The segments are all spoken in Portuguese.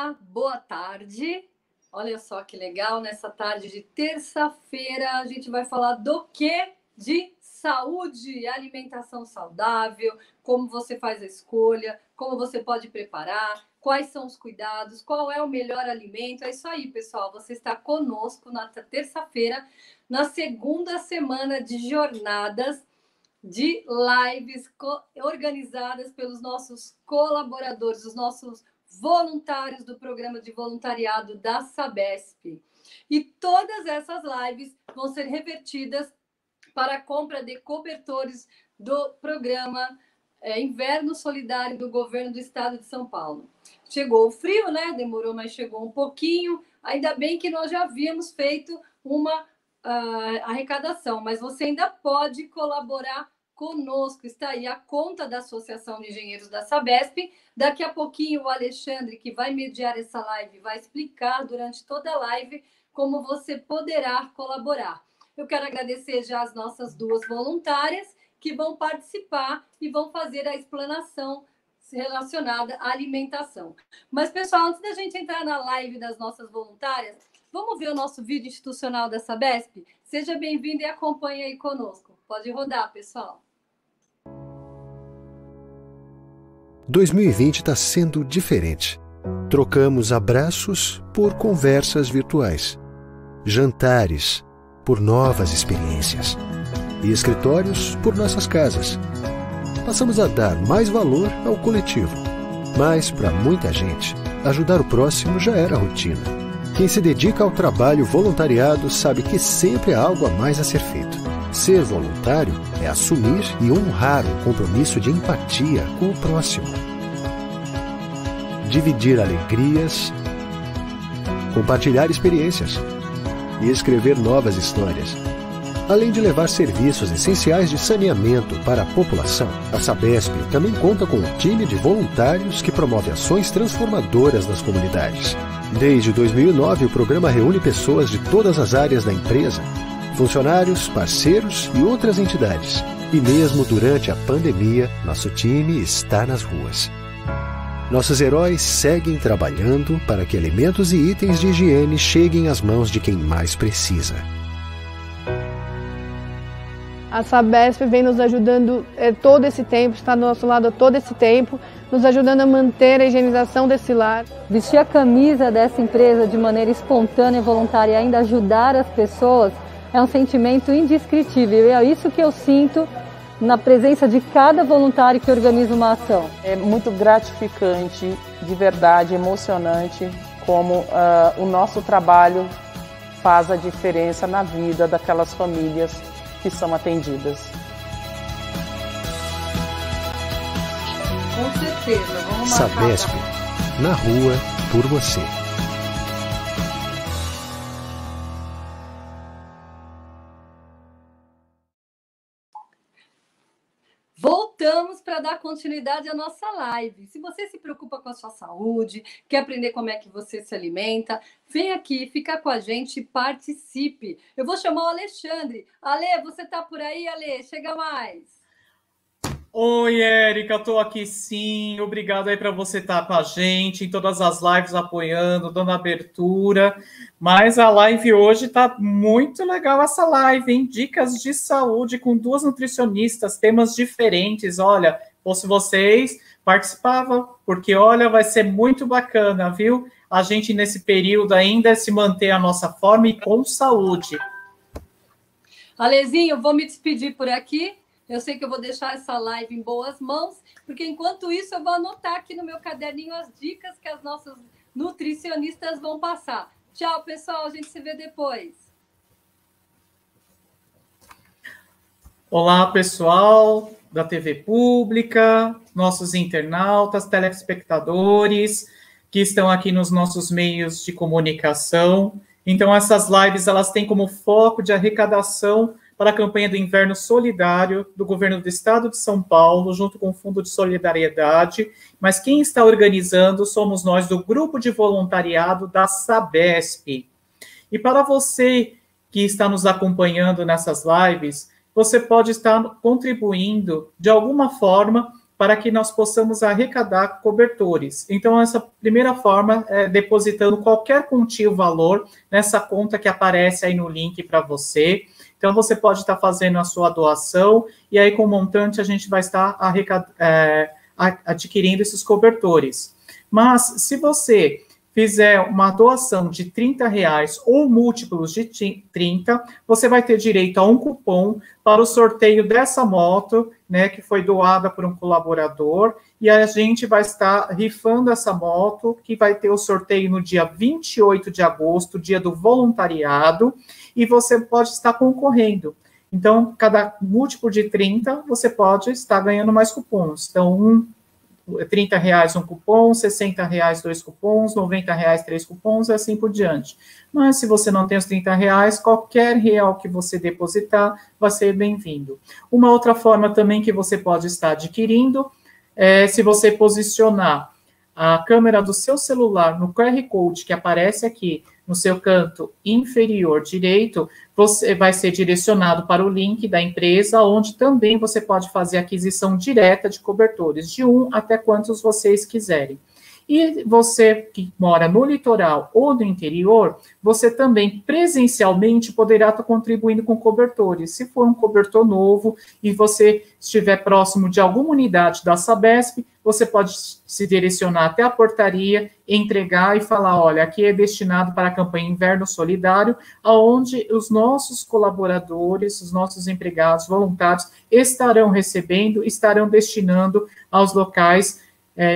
Olá, boa tarde. Olha só que legal, nessa tarde de terça-feira a gente vai falar do quê? De saúde, alimentação saudável, como você faz a escolha, como você pode preparar, quais são os cuidados, qual é o melhor alimento. É isso aí, pessoal. Você está conosco na terça-feira, na segunda semana de jornadas de lives organizadas pelos nossos colaboradores, os nossos voluntários do programa de voluntariado da Sabesp. E todas essas lives vão ser revertidas para a compra de cobertores do programa Inverno Solidário do Governo do Estado de São Paulo. Chegou o frio, né? Demorou, mas chegou um pouquinho. Ainda bem que nós já havíamos feito uma arrecadação, mas você ainda pode colaborar conosco. Está aí a conta da Associação de Engenheiros da Sabesp. Daqui a pouquinho o Alexandre, que vai mediar essa live, vai explicar durante toda a live como você poderá colaborar. Eu quero agradecer já as nossas duas voluntárias que vão participar e vão fazer a explanação relacionada à alimentação. Mas, pessoal, antes da gente entrar na live das nossas voluntárias, vamos ver o nosso vídeo institucional da Sabesp? Seja bem-vindo e acompanhe aí conosco. Pode rodar, pessoal. 2020 está sendo diferente. Trocamos abraços por conversas virtuais, jantares por novas experiências e escritórios por nossas casas. Passamos a dar mais valor ao coletivo, mas para muita gente, ajudar o próximo já era rotina. Quem se dedica ao trabalho voluntariado sabe que sempre há algo a mais a ser feito. Ser voluntário é assumir e honrar um compromisso de empatia com o próximo. Dividir alegrias, compartilhar experiências e escrever novas histórias. Além de levar serviços essenciais de saneamento para a população, a Sabesp também conta com um time de voluntários que promove ações transformadoras nas comunidades. Desde 2009, o programa reúne pessoas de todas as áreas da empresa, funcionários, parceiros e outras entidades. E mesmo durante a pandemia, nosso time está nas ruas. Nossos heróis seguem trabalhando para que alimentos e itens de higiene cheguem às mãos de quem mais precisa. A Sabesp vem nos ajudando todo esse tempo, está do nosso lado todo esse tempo, nos ajudando a manter a higienização desse lar. Vestir a camisa dessa empresa de maneira espontânea e voluntária e ainda ajudar as pessoas é um sentimento indescritível. E é isso que eu sinto na presença de cada voluntário que organiza uma ação. É muito gratificante, de verdade, emocionante, como o nosso trabalho faz a diferença na vida daquelas famílias que são atendidas. Com certeza, vamos marcar. Sabesp, na rua, por você. Voltamos para dar continuidade à nossa live. Se você se preocupa com a sua saúde, quer aprender como é que você se alimenta, vem aqui, fica com a gente, participe. Eu vou chamar o Alexandre. Ale, você tá por aí, Ale? Chega mais. Oi, Érica, eu tô aqui sim. Obrigado aí para você estar com a gente em todas as lives apoiando, dando abertura. Mas a live hoje tá muito legal, essa live, hein? Dicas de saúde com duas nutricionistas, temas diferentes. Olha, fosse vocês, participavam, porque olha, vai ser muito bacana, viu? A gente nesse período ainda se manter a nossa forma e com saúde. Alezinho, vou me despedir por aqui. Eu sei que eu vou deixar essa live em boas mãos, porque enquanto isso eu vou anotar aqui no meu caderninho as dicas que as nossas nutricionistas vão passar. Tchau, pessoal. A gente se vê depois. Olá, pessoal da TV Pública, nossos internautas, telespectadores que estão aqui nos nossos meios de comunicação. Então, essas lives elas têm como foco de arrecadação para a campanha do Inverno Solidário do Governo do Estado de São Paulo, junto com o Fundo de Solidariedade, mas quem está organizando somos nós do Grupo de Voluntariado da Sabesp. E para você que está nos acompanhando nessas lives, você pode estar contribuindo de alguma forma para que nós possamos arrecadar cobertores. Então, essa primeira forma é depositando qualquer quantia, valor, nessa conta que aparece aí no link para você. Então, você pode estar fazendo a sua doação, e aí, com o montante, a gente vai estar adquirindo esses cobertores. Mas, se você fizer uma doação de R$30 ou múltiplos de 30, você vai ter direito a um cupom para o sorteio dessa moto, né, que foi doada por um colaborador, e a gente vai estar rifando essa moto, que vai ter o sorteio no dia 28 de agosto, dia do voluntariado, e você pode estar concorrendo. Então, cada múltiplo de 30, você pode estar ganhando mais cupons. Então, R$30 um cupom, R$60 2 cupons, R$90 3 cupons, e assim por diante. Mas se você não tem os R$30, qualquer real que você depositar vai ser bem-vindo. Uma outra forma também que você pode estar adquirindo é se você posicionar a câmera do seu celular no QR Code que aparece aqui no seu canto inferior direito, você vai ser direcionado para o link da empresa, onde também você pode fazer aquisição direta de cobertores, de 1 até quantos vocês quiserem. E você que mora no litoral ou no interior, você também presencialmente poderá estar contribuindo com cobertores. Se for um cobertor novo e você estiver próximo de alguma unidade da Sabesp, você pode se direcionar até a portaria, entregar e falar, olha, aqui é destinado para a campanha Inverno Solidário, onde os nossos colaboradores, os nossos empregados voluntários estarão recebendo, estarão destinando aos locais,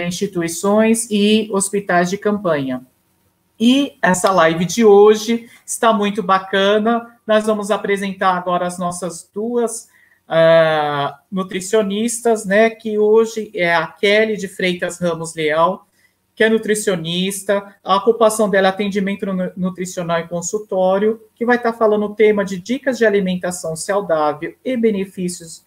instituições e hospitais de campanha. E essa live de hoje está muito bacana. Nós vamos apresentar agora as nossas duas nutricionistas, né, que hoje é a Kelly de Freitas Ramos Leal, que é nutricionista, a ocupação dela é atendimento nutricional e consultório, que vai estar falando o tema de dicas de alimentação saudável e benefícios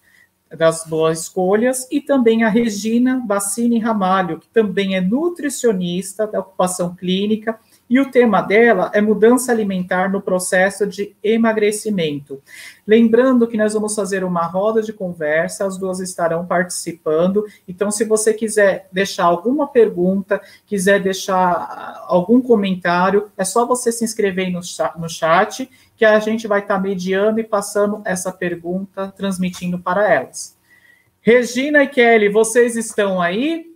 das boas escolhas, e também a Regina Bassini Ramalho, que também é nutricionista da ocupação clínica, e o tema dela é mudança alimentar no processo de emagrecimento. Lembrando que nós vamos fazer uma roda de conversa, as duas estarão participando, então se você quiser deixar alguma pergunta, quiser deixar algum comentário, é só você se inscrever no chat, que a gente vai estar mediando e passando essa pergunta, transmitindo para elas. Regina e Kelly, vocês estão aí?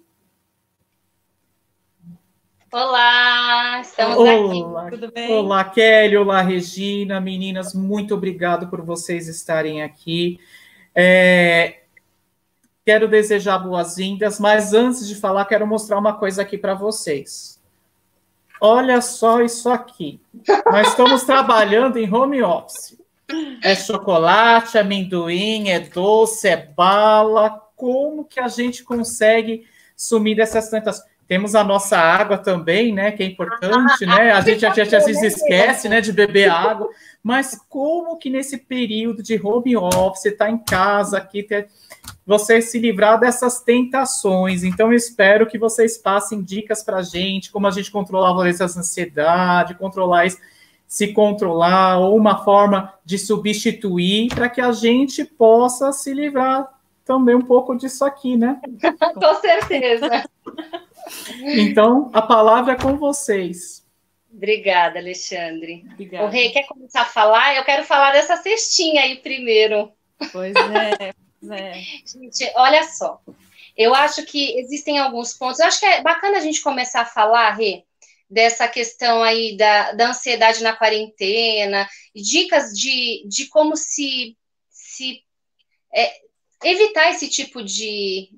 Olá, estamos aqui, tudo bem? Olá, Kelly, olá, Regina, meninas, muito obrigado por vocês estarem aqui. Quero desejar boas-vindas, mas antes de falar, quero mostrar uma coisa aqui para vocês. Olha só isso aqui. Nós estamos trabalhando em home office. É chocolate, amendoim, é doce, é bala. Como que a gente consegue sumir dessas tantas... Temos a nossa água também, né, que é importante, né? A gente às vezes esquece, né, de beber água. Mas como que nesse período de home office, está em casa aqui, você se livrar dessas tentações? Então, eu espero que vocês passem dicas para a gente, como a gente controlar essa ansiedade, se controlar, ou uma forma de substituir, para que a gente possa se livrar também um pouco disso aqui, né? Com certeza. Então, a palavra é com vocês. Obrigada, Alexandre. Obrigada. O Rei quer começar a falar? Eu quero falar dessa cestinha aí primeiro. Pois é. Gente, olha só. Eu acho que existem alguns pontos. Eu acho que é bacana a gente começar a falar, Rê, dessa questão aí da ansiedade na quarentena, dicas de como se evitar esse tipo de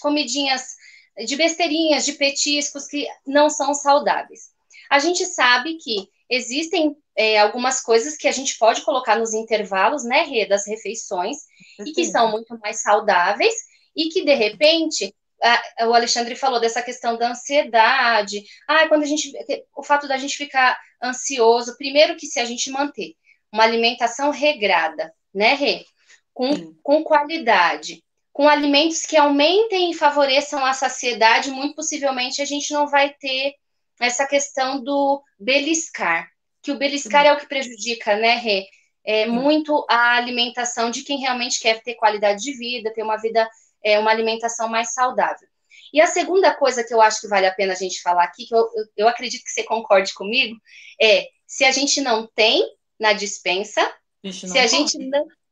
comidinhas, de besteirinhas, de petiscos que não são saudáveis. A gente sabe que existem algumas coisas que a gente pode colocar nos intervalos, né, Rê, das refeições, e que são muito mais saudáveis, e que, de repente, o Alexandre falou dessa questão da ansiedade, o fato da gente ficar ansioso, primeiro que se a gente manter uma alimentação regrada, né, Rê, com qualidade, com alimentos que aumentem e favoreçam a saciedade, muito possivelmente a gente não vai ter essa questão do beliscar, que o beliscar é o que prejudica, né, Rê? Muito a alimentação de quem realmente quer ter qualidade de vida, ter uma vida uma alimentação mais saudável. E a segunda coisa que eu acho que vale a pena a gente falar aqui, que eu acredito que você concorde comigo, se a gente não tem na despensa,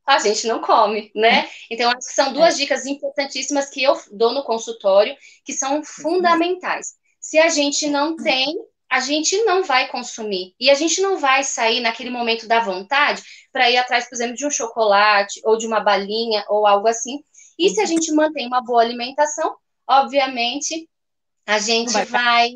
a gente não come, né? Então, acho que são duas dicas importantíssimas que eu dou no consultório, que são fundamentais. Se a gente não tem, a gente não vai consumir. E a gente não vai sair naquele momento da vontade para ir atrás, por exemplo, de um chocolate ou de uma balinha ou algo assim. E se a gente mantém uma boa alimentação, obviamente, a gente vai...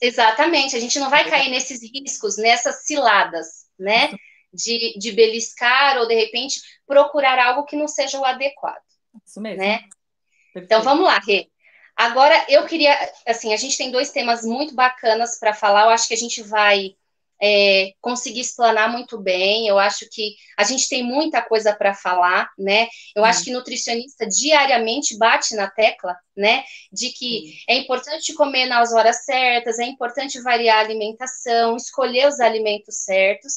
Exatamente, a gente não vai cair nesses riscos, nessas ciladas, né? De beliscar ou, de repente, procurar algo que não seja o adequado. Isso mesmo. Né? Então, vamos lá, Rê. Agora, eu queria... Assim, a gente tem 2 temas muito bacanas para falar. Eu acho que a gente vai conseguir explanar muito bem. Eu acho que a gente tem muita coisa para falar, né? Eu acho que nutricionista diariamente bate na tecla, né? De que é importante comer nas horas certas, é importante variar a alimentação, escolher os alimentos certos.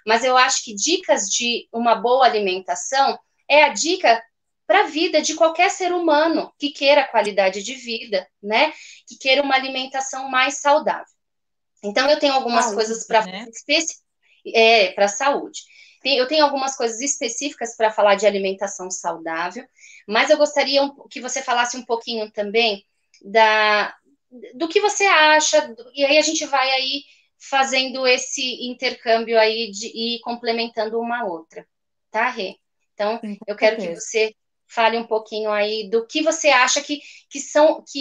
Mas eu acho que dicas de uma boa alimentação é a dica para a vida de qualquer ser humano que queira qualidade de vida, né? Que queira uma alimentação mais saudável. Então, eu tenho algumas coisas para para a saúde. Eu tenho algumas coisas específicas para falar de alimentação saudável, mas eu gostaria que você falasse um pouquinho também do que você acha, e aí a gente vai aí fazendo esse intercâmbio aí e complementando uma outra, tá, Rê? Então, eu quero que você fale um pouquinho aí do que você acha que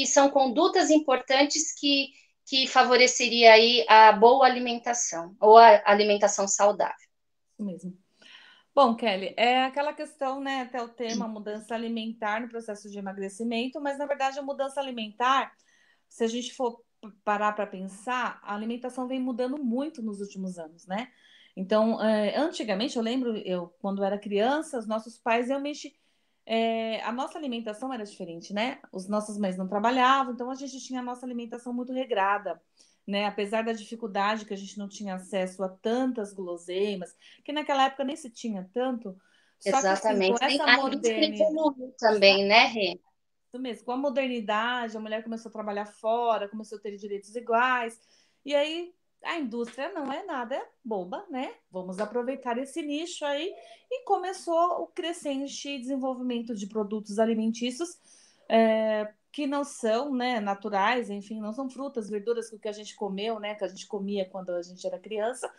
são condutas importantes que favoreceria aí a boa alimentação, ou a alimentação saudável. Isso mesmo. Bom, Kelly, é aquela questão, né, até o tema mudança alimentar no processo de emagrecimento, mas na verdade a mudança alimentar, se a gente for parar para pensar, a alimentação vem mudando muito nos últimos anos, né? Então, antigamente, eu lembro, quando era criança, os nossos pais realmente... a nossa alimentação era diferente, né? Os nossas mães não trabalhavam, então a gente tinha a nossa alimentação muito regrada, né? Apesar da dificuldade que a gente não tinha acesso a tantas guloseimas, que naquela época nem se tinha tanto. Exatamente. Só que, assim, com essa modernidade também, né, Rê? Isso mesmo. Com a modernidade, a mulher começou a trabalhar fora, começou a ter direitos iguais, e aí a indústria não é nada boba, né? Vamos aproveitar esse nicho aí, e começou o crescente desenvolvimento de produtos alimentícios que não são, né, naturais, enfim, não são frutas, verduras que a gente comeu, né, que a gente comia quando a gente era criança.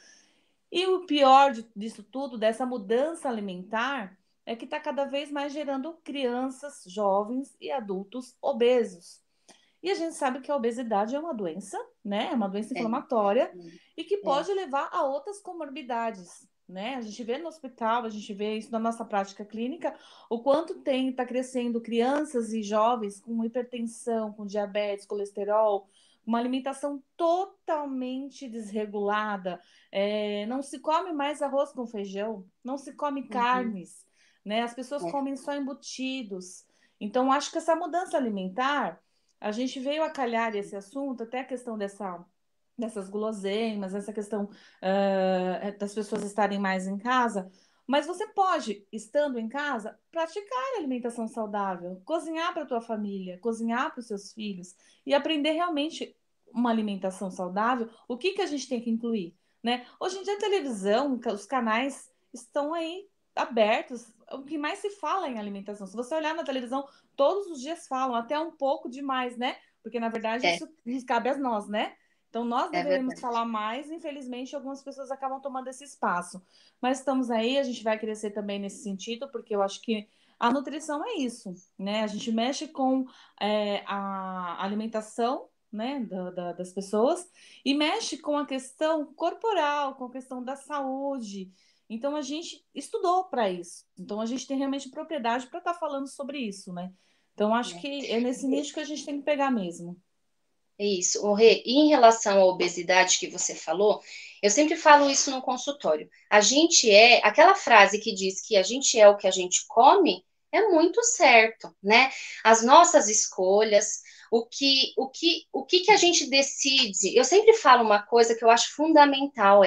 E o pior disso tudo, dessa mudança alimentar, é que está cada vez mais gerando crianças, jovens e adultos obesos. E a gente sabe que a obesidade é uma doença, né? É uma doença inflamatória e que pode levar a outras comorbidades, né? A gente vê no hospital, a gente vê isso na nossa prática clínica, o quanto está crescendo crianças e jovens com hipertensão, com diabetes, colesterol, uma alimentação totalmente desregulada. Não se come mais arroz com feijão, não se come carnes, né? As pessoas comem só embutidos. Então, acho que essa mudança alimentar, a gente veio a calhar esse assunto, até a questão dessas guloseimas, essa questão das pessoas estarem mais em casa, mas você pode, estando em casa, praticar alimentação saudável, cozinhar para a tua família, cozinhar para os seus filhos e aprender realmente uma alimentação saudável. O que a gente tem que incluir, né? Hoje em dia a televisão, os canais estão aí abertos, o que mais se fala em alimentação. Se você olhar na televisão, todos os dias falam, até um pouco demais, né? Porque, na verdade, isso nos cabe a nós, né? Então, nós deveríamos falar mais, infelizmente, algumas pessoas acabam tomando esse espaço. Mas estamos aí, a gente vai crescer também nesse sentido, porque eu acho que a nutrição é isso, né? A gente mexe com a alimentação, né, das pessoas, e mexe com a questão corporal, com a questão da saúde. Então, a gente estudou para isso. Então, a gente tem realmente propriedade para estar falando sobre isso, né? Então, acho que é nesse nicho que a gente tem que pegar mesmo. Isso. Rê, e em relação à obesidade que você falou, eu sempre falo isso no consultório. A gente aquela frase que diz que a gente é o que a gente come, é muito certo, né? As nossas escolhas, o que a gente decide. Eu sempre falo uma coisa que eu acho fundamental,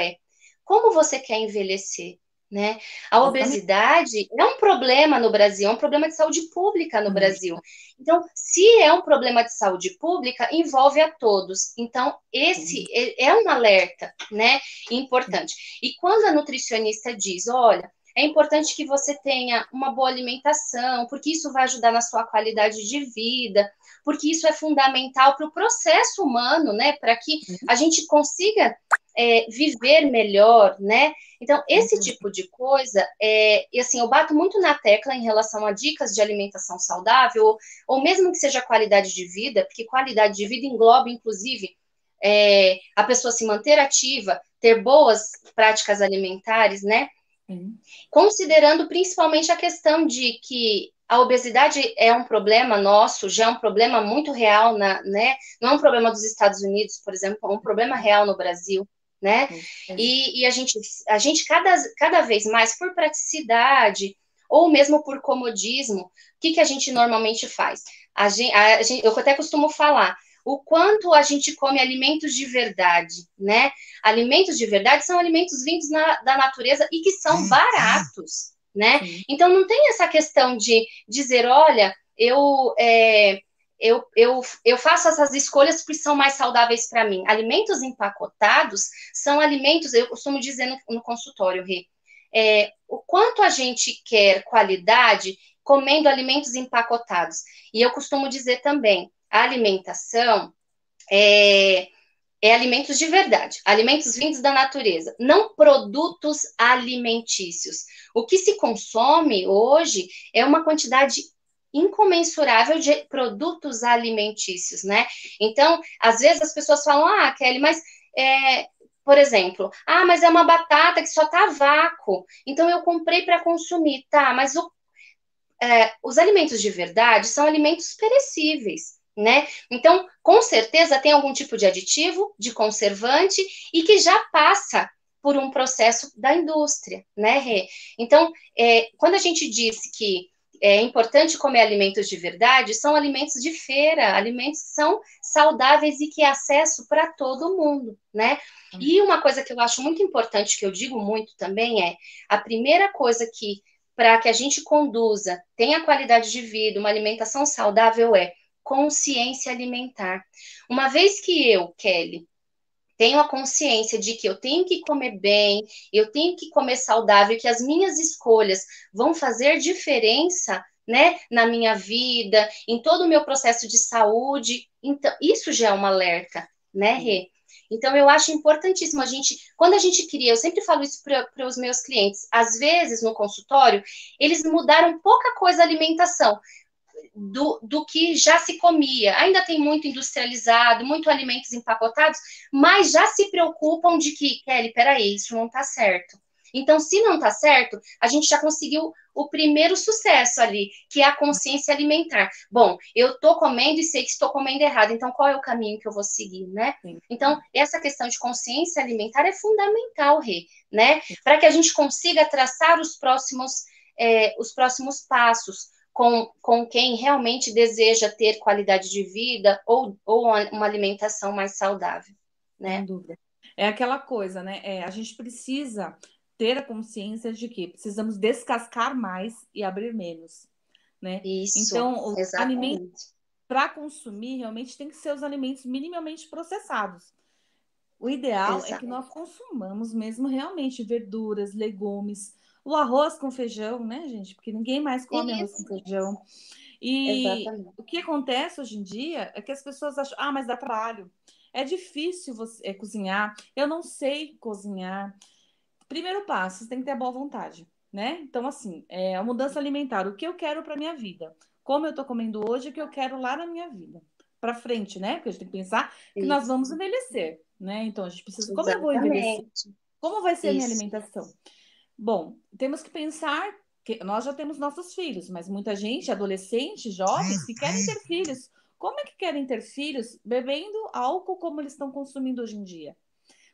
como você quer envelhecer, né? A obesidade é um problema no Brasil, é um problema de saúde pública no Brasil. Então, se é um problema de saúde pública, envolve a todos. Então, esse é um alerta, né? Importante. E quando a nutricionista diz, olha, é importante que você tenha uma boa alimentação, porque isso vai ajudar na sua qualidade de vida, porque isso é fundamental para o processo humano, né? Para que a gente consiga viver melhor, né? Então, esse tipo de coisa, e assim, eu bato muito na tecla em relação a dicas de alimentação saudável, ou mesmo que seja qualidade de vida, porque qualidade de vida engloba, inclusive, a pessoa se manter ativa, ter boas práticas alimentares, né? Considerando principalmente a questão de que a obesidade é um problema nosso, já é um problema muito real, né? Não é um problema dos Estados Unidos, por exemplo, é um problema real no Brasil, né? E a gente cada vez mais, por praticidade, ou mesmo por comodismo, o que a gente normalmente faz? Eu até costumo falar, o quanto a gente come alimentos de verdade, né? Alimentos de verdade são alimentos vindos da natureza e que são baratos, né? Então, não tem essa questão de dizer, olha, eu faço essas escolhas porque são mais saudáveis para mim. Alimentos empacotados são alimentos, eu costumo dizer no consultório, Rê, o quanto a gente quer qualidade comendo alimentos empacotados. E eu costumo dizer também, a alimentação é alimentos de verdade, alimentos vindos da natureza, não produtos alimentícios. O que se consome hoje é uma quantidade incomensurável de produtos alimentícios, né? Então, às vezes as pessoas falam, Kelly, mas por exemplo, mas é uma batata que só tá a vácuo, então eu comprei para consumir, tá? Mas os alimentos de verdade são alimentos perecíveis, né? Então, com certeza tem algum tipo de aditivo, de conservante e que já passa por um processo da indústria, né, Rê? Então, quando a gente diz que é importante comer alimentos de verdade, são alimentos de feira, alimentos que são saudáveis e que é acesso para todo mundo, né? E uma coisa que eu acho muito importante, que eu digo muito também, a primeira coisa que, para que a gente conduza, tenha qualidade de vida, uma alimentação saudável, consciência alimentar. Uma vez que eu, Kelly, tenho a consciência de que eu tenho que comer bem, eu tenho que comer saudável, que as minhas escolhas vão fazer diferença, né, na minha vida, em todo o meu processo de saúde, então isso já é um alerta, né, Rê? Então eu acho importantíssimo quando a gente cria, eu sempre falo isso para os meus clientes, às vezes no consultório, eles mudaram pouca coisa a alimentação, do que já se comia. Ainda tem muito industrializado, muito alimentos empacotados, mas já se preocupam de que, Kelly, peraí, isso não tá certo. Então, se não tá certo, a gente já conseguiu o primeiro sucesso ali, que é a consciência alimentar. Bom, eu tô comendo e sei que estou comendo errado, então qual é o caminho que eu vou seguir, né? Então, essa questão de consciência alimentar é fundamental, Rê, né? Para que a gente consiga traçar os próximos passos, com quem realmente deseja ter qualidade de vida ou uma alimentação mais saudável, né? Sem dúvida. É aquela coisa, né? A gente precisa ter a consciência de que precisamos descascar mais e abrir menos, né? Isso, então, os exatamente. alimentos para consumir realmente tem que ser os alimentos minimamente processados. O ideal é que nós consumamos mesmo realmente verduras, legumes, o arroz com feijão, né, gente? Porque ninguém mais come arroz com feijão. E o que acontece hoje em dia é que as pessoas acham, mas dá trabalho. É difícil você cozinhar. Eu não sei cozinhar. Primeiro passo, você tem que ter a boa vontade, né? Então, assim, a mudança alimentar. O que eu quero para minha vida? Como eu estou comendo hoje, o que eu quero lá na minha vida? Para frente, né? Porque a gente tem que pensar que nós vamos envelhecer, né? Então, a gente precisa... Como eu vou envelhecer? Como vai ser a minha alimentação? Bom, temos que pensar que nós já temos nossos filhos, mas muita gente, adolescentes, jovens, que querem ter filhos. Como é que querem ter filhos bebendo álcool como eles estão consumindo hoje em dia?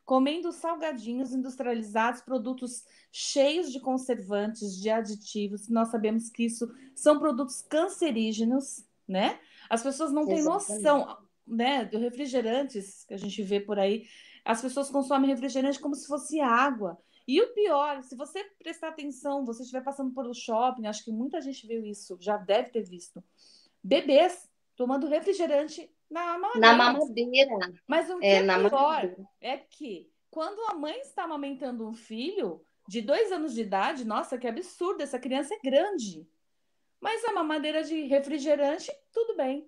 Comendo salgadinhos industrializados, produtos cheios de conservantes, de aditivos. Nós sabemos que isso são produtos cancerígenos, né? As pessoas não têm noção, né, de refrigerantes que a gente vê por aí. As pessoas consomem refrigerante como se fosse água. E o pior, se você prestar atenção, você estiver passando por um shopping, acho que muita gente viu isso, já deve ter visto. Bebês tomando refrigerante na Na mamadeira. mamadeira. Mas o que é na pior mamadeira. é que quando a mãe está amamentando um filho de 2 anos de idade, nossa, que absurdo, essa criança é grande. Mas a mamadeira de refrigerante, tudo bem.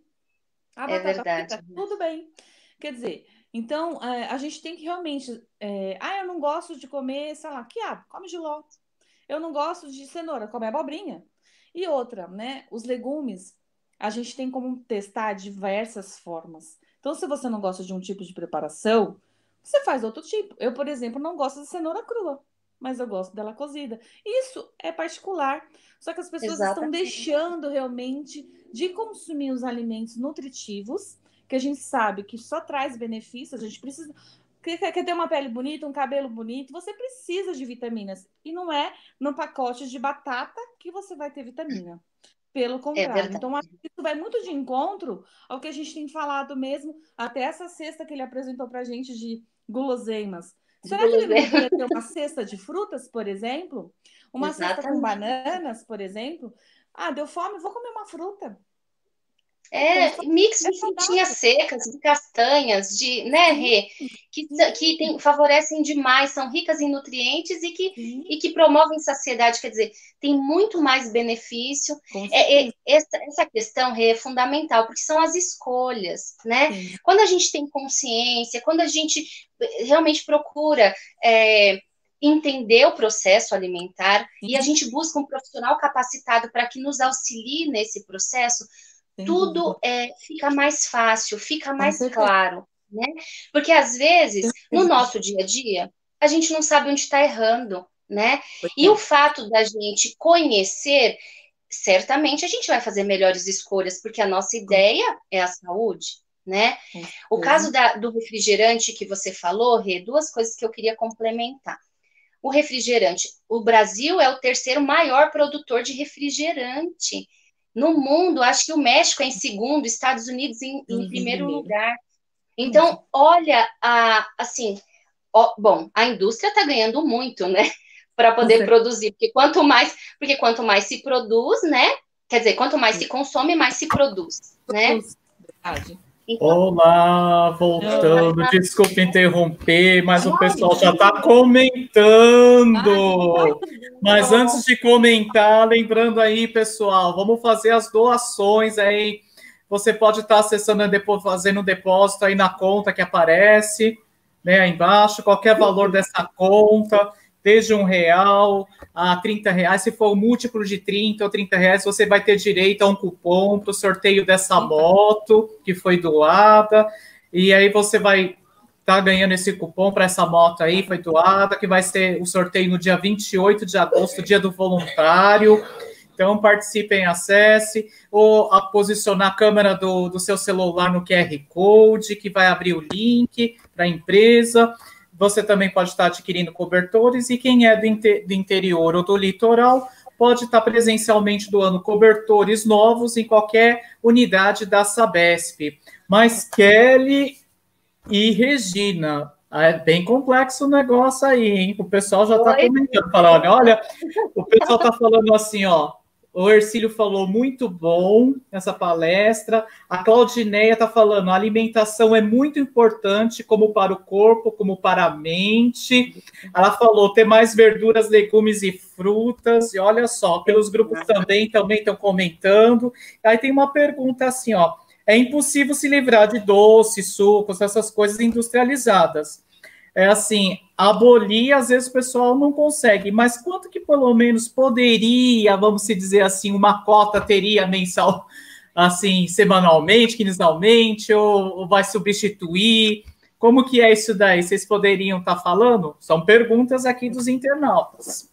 A É batata verdade. frita, tudo bem. Quer dizer, então a gente tem que realmente. Eu não gosto de comer, sei lá, quiabo, come jiló. Eu não gosto de cenoura, come abobrinha. E outra, né? Os legumes, a gente tem como testar diversas formas. Então, se você não gosta de um tipo de preparação, você faz outro tipo. Eu, por exemplo, não gosto de cenoura crua, mas eu gosto dela cozida. Isso é particular. Só que as pessoas estão Exatamente. deixando realmente de consumir os alimentos nutritivos, que a gente sabe que só traz benefícios. A gente precisa. Quer ter uma pele bonita, um cabelo bonito, você precisa de vitaminas. E não é no pacote de batata que você vai ter vitamina. Pelo É contrário. verdade. Então, acho que isso vai muito de encontro ao que a gente tem falado mesmo, até essa cesta que ele apresentou para a gente de guloseimas. Será que ele não deveria ter uma cesta de frutas, por exemplo? Uma cesta com Exatamente. bananas, por exemplo? Ah, deu fome, vou comer uma fruta. Mix É de frutinhas saudável. secas, de castanhas, né, Sim, Rê? Que favorecem demais, são ricas em nutrientes sim, e que promovem saciedade, quer dizer, tem muito mais benefício. com certeza. Essa questão, Rê, é fundamental, porque são as escolhas, né? Sim, Quando a gente tem consciência, quando a gente realmente procura entender o processo alimentar e a sim, gente busca um profissional capacitado para que nos auxilie nesse processo, sem dúvida. tudo fica mais fácil, fica Com mais certeza. claro, né? Porque às vezes, no nosso dia a dia, a gente não sabe onde está errando, né? E o fato da gente conhecer, certamente a gente vai fazer melhores escolhas, porque a nossa ideia é a saúde, né? O caso do refrigerante que você falou, Rê, 2 coisas que eu queria complementar. O refrigerante, o Brasil é o 3º maior produtor de refrigerante no mundo. Acho que o México é em segundo, Estados Unidos em primeiro lugar. Então, olha, assim, bom, a indústria está ganhando muito, né, para poder produzir, porque quanto mais se produz, né, quer dizer, quanto mais se consome, mais se produz, né? Olá, voltando, desculpe interromper, mas o pessoal já está comentando. Mas antes de comentar, lembrando aí, pessoal, vamos fazer as doações aí. Você pode estar acessando, fazendo um depósito aí na conta que aparece, né, aí embaixo, qualquer valor dessa conta, desde R$1 a R$30. Se for um múltiplo de 30 ou R$30, você vai ter direito a um cupom para o sorteio dessa moto que foi doada. E aí você vai estar ganhando esse cupom para essa moto aí, foi doada, que vai ser o sorteio no dia 28 de agosto, dia do voluntário. Então, participem, acesse, ou a posicionar a câmera do seu celular no QR Code, que vai abrir o link para a empresa. Você também pode estar adquirindo cobertores, e quem é do interior ou do litoral pode estar presencialmente doando cobertores novos em qualquer unidade da Sabesp. Mas Kelly e Regina, é bem complexo o negócio aí, hein? O pessoal já está comentando, falando, olha, o pessoal está falando assim, ó, o Ercílio falou muito bom essa palestra. A Claudineia está falando, a alimentação é muito importante, como para o corpo, como para a mente. Ela falou, ter mais verduras, legumes e frutas. E olha só, pelos grupos também estão comentando. Aí tem uma pergunta assim, ó. É impossível se livrar de doces, sucos, essas coisas industrializadas. É assim, abolir, às vezes o pessoal não consegue, mas quanto que pelo menos poderia, vamos dizer assim, uma cota teria mensal, assim, semanalmente, quinzenalmente, ou vai substituir? Como que é isso daí? Vocês poderiam estar falando? São perguntas aqui dos internautas.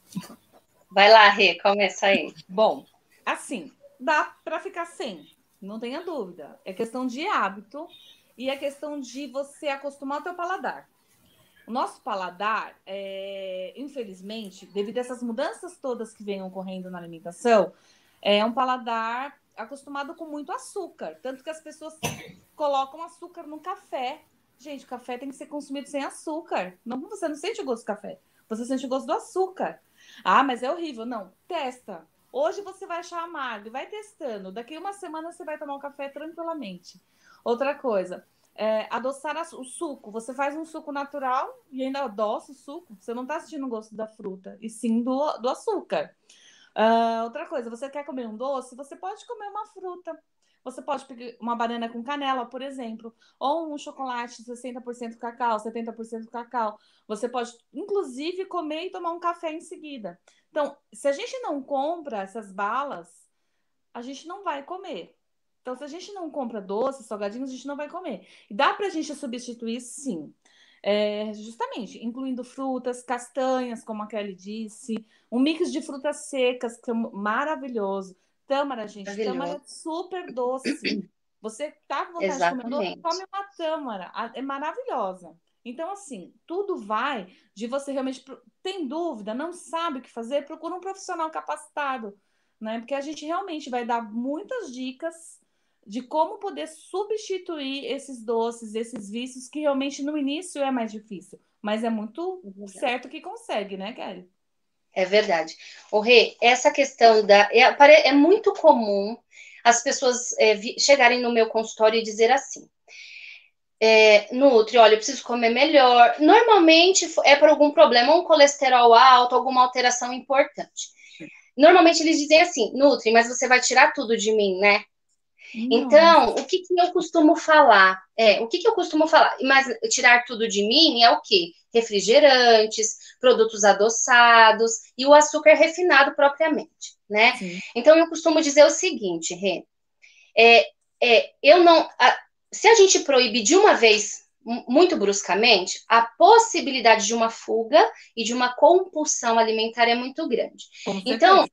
Vai lá, Rê, começa aí. Bom, assim, dá para ficar sem, não tenha dúvida. É questão de hábito e é questão de você acostumar o teu paladar. O nosso paladar, infelizmente, devido a essas mudanças todas que vêm ocorrendo na alimentação, é um paladar acostumado com muito açúcar. Tanto que as pessoas colocam açúcar no café. Gente, o café tem que ser consumido sem açúcar. Não, você não sente o gosto do café. você sente o gosto do açúcar. Ah, mas é horrível. Não, testa. Hoje você vai achar amargo, vai testando. Daqui uma semana você vai tomar um café tranquilamente. Outra coisa, adoçar o suco. Você faz um suco natural e ainda adoça o suco. Você não está sentindo o gosto da fruta, e sim do açúcar. Outra coisa, você quer comer um doce? Você pode comer uma fruta. Você pode pegar uma banana com canela, por exemplo, ou um chocolate 60% cacau, 70% cacau. Você pode, inclusive, comer e tomar um café em seguida. Então, se a gente não compra essas balas, a gente não vai comer. Então, se a gente não compra doces, salgadinhos, a gente não vai comer. E dá para a gente substituir, sim. Justamente, incluindo frutas, castanhas, como a Kelly disse, um mix de frutas secas, que é maravilhoso. Tâmara, gente, tâmara é super doce. Você tá com vontade de comer doce? Come uma tâmara, é maravilhosa. Então, assim, tudo vai de você realmente tem dúvida, não sabe o que fazer, procura um profissional capacitado, né? Porque a gente realmente vai dar muitas dicas de como poder substituir esses doces, esses vícios, que realmente no início é mais difícil, mas é muito certo que consegue, né, Kelly? É verdade. O Rê, essa questão é muito comum as pessoas chegarem no meu consultório e dizer assim, Nutri, olha, eu preciso comer melhor. Normalmente é por algum problema, um colesterol alto, alguma alteração importante. Normalmente eles dizem assim, Nutri, mas você vai tirar tudo de mim, né? Então, o que eu costumo falar? Mas tirar tudo de mim é o quê? Refrigerantes, produtos adoçados e o açúcar refinado propriamente, né? Sim. Então, eu costumo dizer o seguinte, Rê, se a gente proíbe de uma vez muito bruscamente, a possibilidade de uma fuga e de uma compulsão alimentar é muito grande. Então,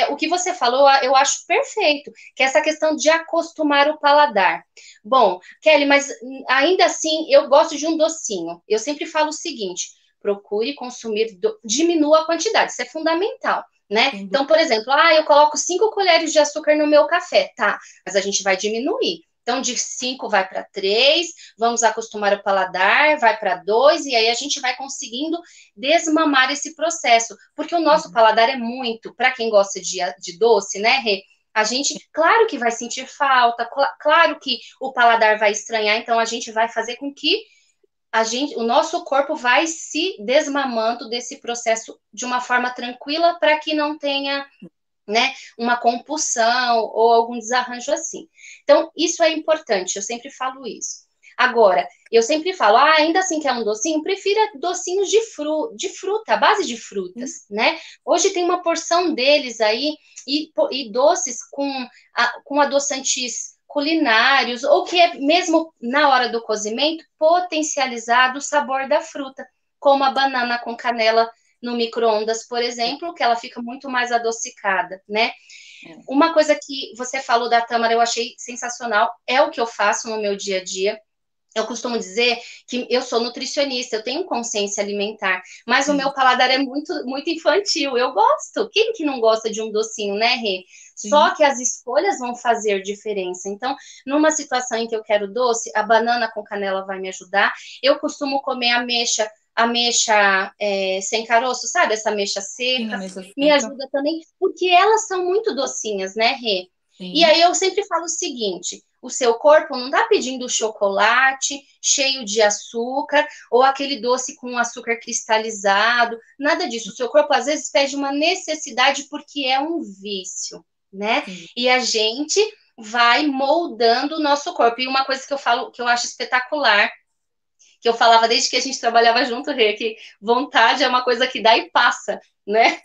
o que você falou, eu acho perfeito, que é essa questão de acostumar o paladar. Bom, Kelly, mas ainda assim, eu gosto de um docinho. Eu sempre falo o seguinte, procure consumir, diminua a quantidade, isso é fundamental. Né? Então, por exemplo, eu coloco 5 colheres de açúcar no meu café, tá? Mas a gente vai diminuir. Então, de 5 vai para 3, vamos acostumar o paladar, vai para 2, e aí a gente vai conseguindo desmamar esse processo, porque o nosso paladar é muito, para quem gosta de doce, né, Rê? A gente, claro que vai sentir falta, claro que o paladar vai estranhar, então a gente vai fazer com que o nosso corpo vai se desmamando desse processo de uma forma tranquila para que não tenha, né, uma compulsão ou algum desarranjo assim. Então, isso é importante, eu sempre falo isso. Agora, eu sempre falo, ainda assim que é um docinho, prefira docinhos de fruta, a base de frutas, né? Hoje tem uma porção deles aí, e doces com adoçantes culinários, ou que é mesmo na hora do cozimento, potencializado o sabor da fruta, como a banana com canela no micro-ondas, por exemplo, que ela fica muito mais adocicada, né? Uma coisa que você falou da tâmara, eu achei sensacional, é o que eu faço no meu dia a dia. Eu costumo dizer que eu sou nutricionista, eu tenho consciência alimentar, mas o meu paladar é muito, muito infantil, eu gosto. Quem que não gosta de um docinho, né, Rê? Só que as escolhas vão fazer diferença. Então, numa situação em que eu quero doce, a banana com canela vai me ajudar. Eu costumo comer ameixa sem caroço, sabe? Essa ameixa seca. Me ajuda também, porque elas são muito docinhas, né, Rê? Sim. E aí eu sempre falo o seguinte, o seu corpo não está pedindo chocolate cheio de açúcar ou aquele doce com açúcar cristalizado, nada disso. O seu corpo às vezes pede uma necessidade porque é um vício, né? Sim. E a gente vai moldando o nosso corpo. E uma coisa que eu falo, que eu acho espetacular, que eu falava desde que a gente trabalhava junto, Rê, que vontade é uma coisa que dá e passa, né?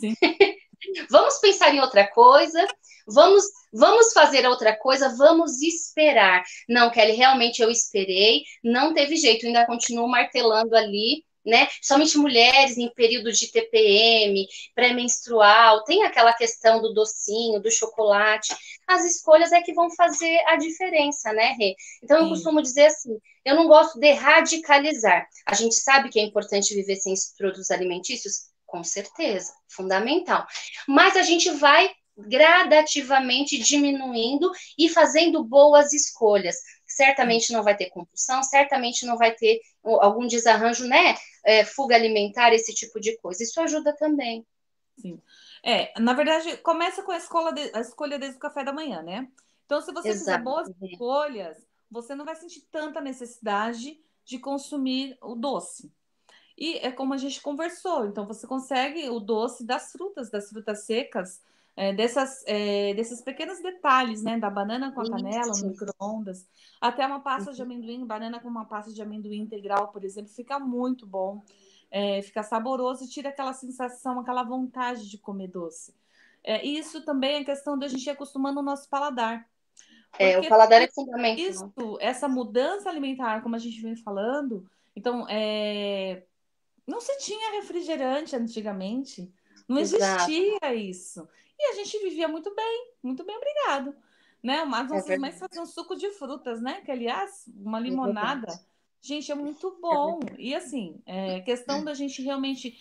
Vamos pensar em outra coisa, vamos fazer outra coisa, vamos esperar. Não, Kelly, realmente eu esperei, não teve jeito, ainda continuo martelando ali, né? Somente mulheres em período de TPM, pré-menstrual, tem aquela questão do docinho, do chocolate. As escolhas é que vão fazer a diferença, né, Rê? Então, eu costumo dizer assim, eu não gosto de radicalizar. A gente sabe que é importante viver sem produtos alimentícios? Com certeza, fundamental. Mas a gente vai gradativamente diminuindo e fazendo boas escolhas. Certamente não vai ter compulsão, certamente não vai ter algum desarranjo, né? Fuga alimentar, esse tipo de coisa. Isso ajuda também. Sim. Na verdade, começa com a escolha desde o café da manhã, né? Então, se você fizer boas escolhas, você não vai sentir tanta necessidade de consumir o doce. E é como a gente conversou, então você consegue o doce das frutas secas, desses pequenos detalhes, né? Da banana com a canela, no micro-ondas, até uma pasta de amendoim, banana com uma pasta de amendoim integral, por exemplo, fica muito bom, fica saboroso e tira aquela sensação, aquela vontade de comer doce. E isso também é questão da gente ir acostumando o nosso paladar. O paladar é fundamental. Essa mudança alimentar, como a gente vem falando, então, não se tinha refrigerante antigamente, não existia isso. E a gente vivia muito bem, obrigado. Né? Mas nossas mães faziam suco de frutas, né? Que, aliás, uma limonada, gente, é muito bom. E assim, questão da gente realmente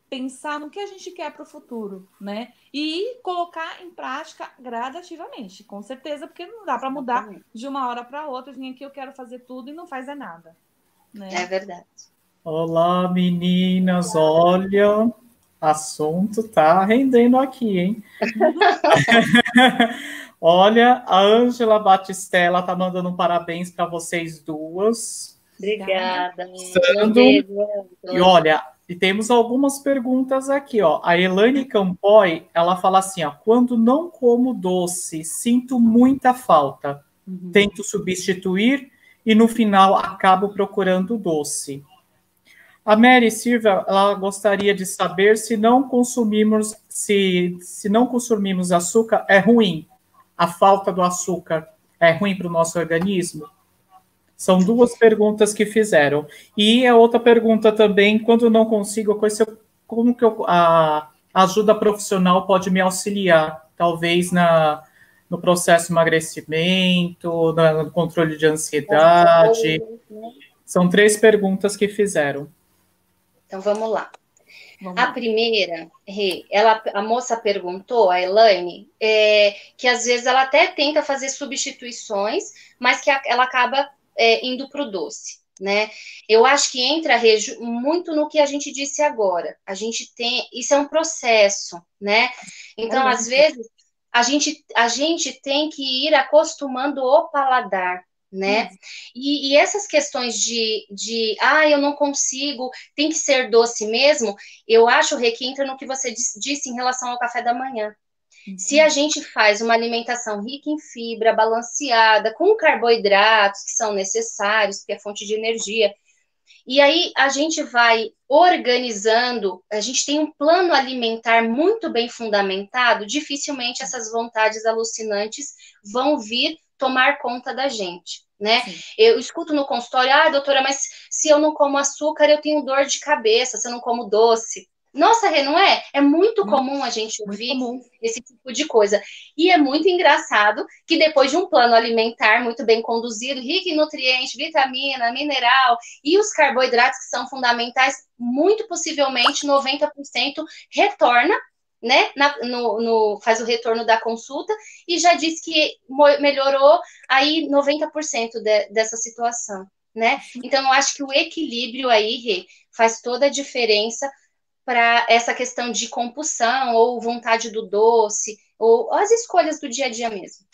pensar no que a gente quer para o futuro, né? E colocar em prática gradativamente, com certeza, porque não dá para mudar de uma hora para outra. Vim aqui, eu quero fazer tudo e não faz nada. Né? É verdade. Olá, meninas, olha, assunto tá rendendo aqui, hein? Olha, a Ângela Batistella tá mandando um parabéns para vocês duas. Obrigada. E olha, e temos algumas perguntas aqui, ó. A Elaine Campoy, ela fala assim, ó, quando não como doce, sinto muita falta. Tento substituir e no final acabo procurando doce. A Mary Silva, ela gostaria de saber se não consumirmos açúcar é ruim. A falta do açúcar é ruim para o nosso organismo? São duas perguntas que fizeram. E a outra pergunta também, quando não consigo, como que a ajuda profissional pode me auxiliar? Talvez no processo de emagrecimento, no controle de ansiedade. São 3 perguntas que fizeram. Então, vamos lá. A primeira, a moça perguntou, a Elaine, que às vezes ela até tenta fazer substituições, mas que ela acaba indo para o doce, né? Eu acho que entra, muito no que a gente disse agora. Isso é um processo, né? Então, às vezes, a gente tem que ir acostumando o paladar, né? E essas questões eu não consigo, tem que ser doce mesmo, eu acho, Rê, que entra no que você disse em relação ao café da manhã. Se a gente faz uma alimentação rica em fibra, balanceada, com carboidratos que são necessários, que é fonte de energia, e aí a gente vai organizando, a gente tem um plano alimentar muito bem fundamentado, dificilmente essas vontades alucinantes vão vir tomar conta da gente, né? Sim. Eu escuto no consultório, doutora, mas se eu não como açúcar, eu tenho dor de cabeça, se eu não como doce. Nossa, Rê, não é? É muito comum a gente ouvir esse tipo de coisa. E é muito engraçado que depois de um plano alimentar muito bem conduzido, rico em nutrientes, vitamina, mineral e os carboidratos que são fundamentais, muito possivelmente 90% retorna, né? Faz o retorno da consulta e já diz que melhorou aí 90% dessa situação, né? Então, eu acho que o equilíbrio aí, Rê, faz toda a diferença para essa questão de compulsão ou vontade do doce, ou as escolhas do dia a dia mesmo.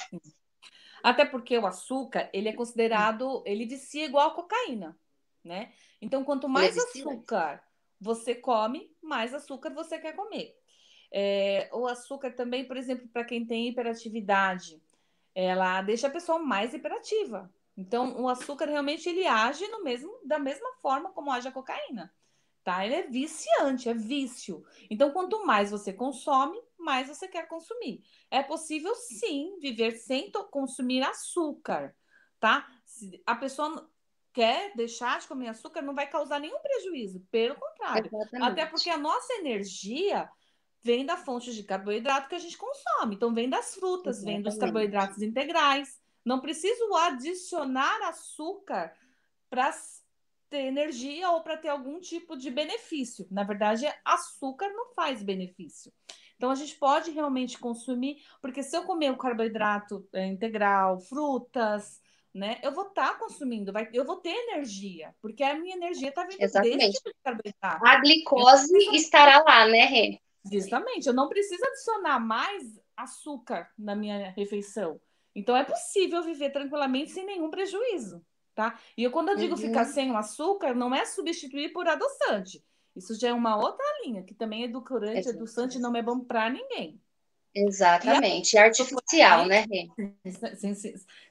Até porque o açúcar, ele é considerado, ele vicia igual a cocaína, né? Então, quanto mais açúcar você come, mais açúcar você quer comer. O açúcar também, por exemplo, para quem tem hiperatividade, ela deixa a pessoa mais hiperativa. Então, o açúcar realmente ele age da mesma forma como age a cocaína. Tá? Ele é viciante, é vício. Então, quanto mais você consome, mais você quer consumir. É possível, sim, viver sem consumir açúcar, tá? Se a pessoa quer deixar de comer açúcar, não vai causar nenhum prejuízo. Pelo contrário. Exatamente. Até porque a nossa energia vem da fonte de carboidrato que a gente consome. Então, vem das frutas, vem dos carboidratos integrais. Não preciso adicionar açúcar para ter energia ou para ter algum tipo de benefício. Na verdade, açúcar não faz benefício. Então, a gente pode realmente consumir, porque se eu comer o carboidrato integral, frutas, né, eu vou estar consumindo, eu vou ter energia, porque a minha energia está vindo desse Exatamente. tipo de carboidrato. A glicose estará lá, né, Rê? Justamente, eu não preciso adicionar mais açúcar na minha refeição. Então, é possível viver tranquilamente sem nenhum prejuízo, tá? E quando eu digo ficar sem o açúcar, não é substituir por adoçante. Isso já é uma outra linha, que também edulcorante, adoçante não é bom para ninguém. Exatamente. E artificial, né, Rê?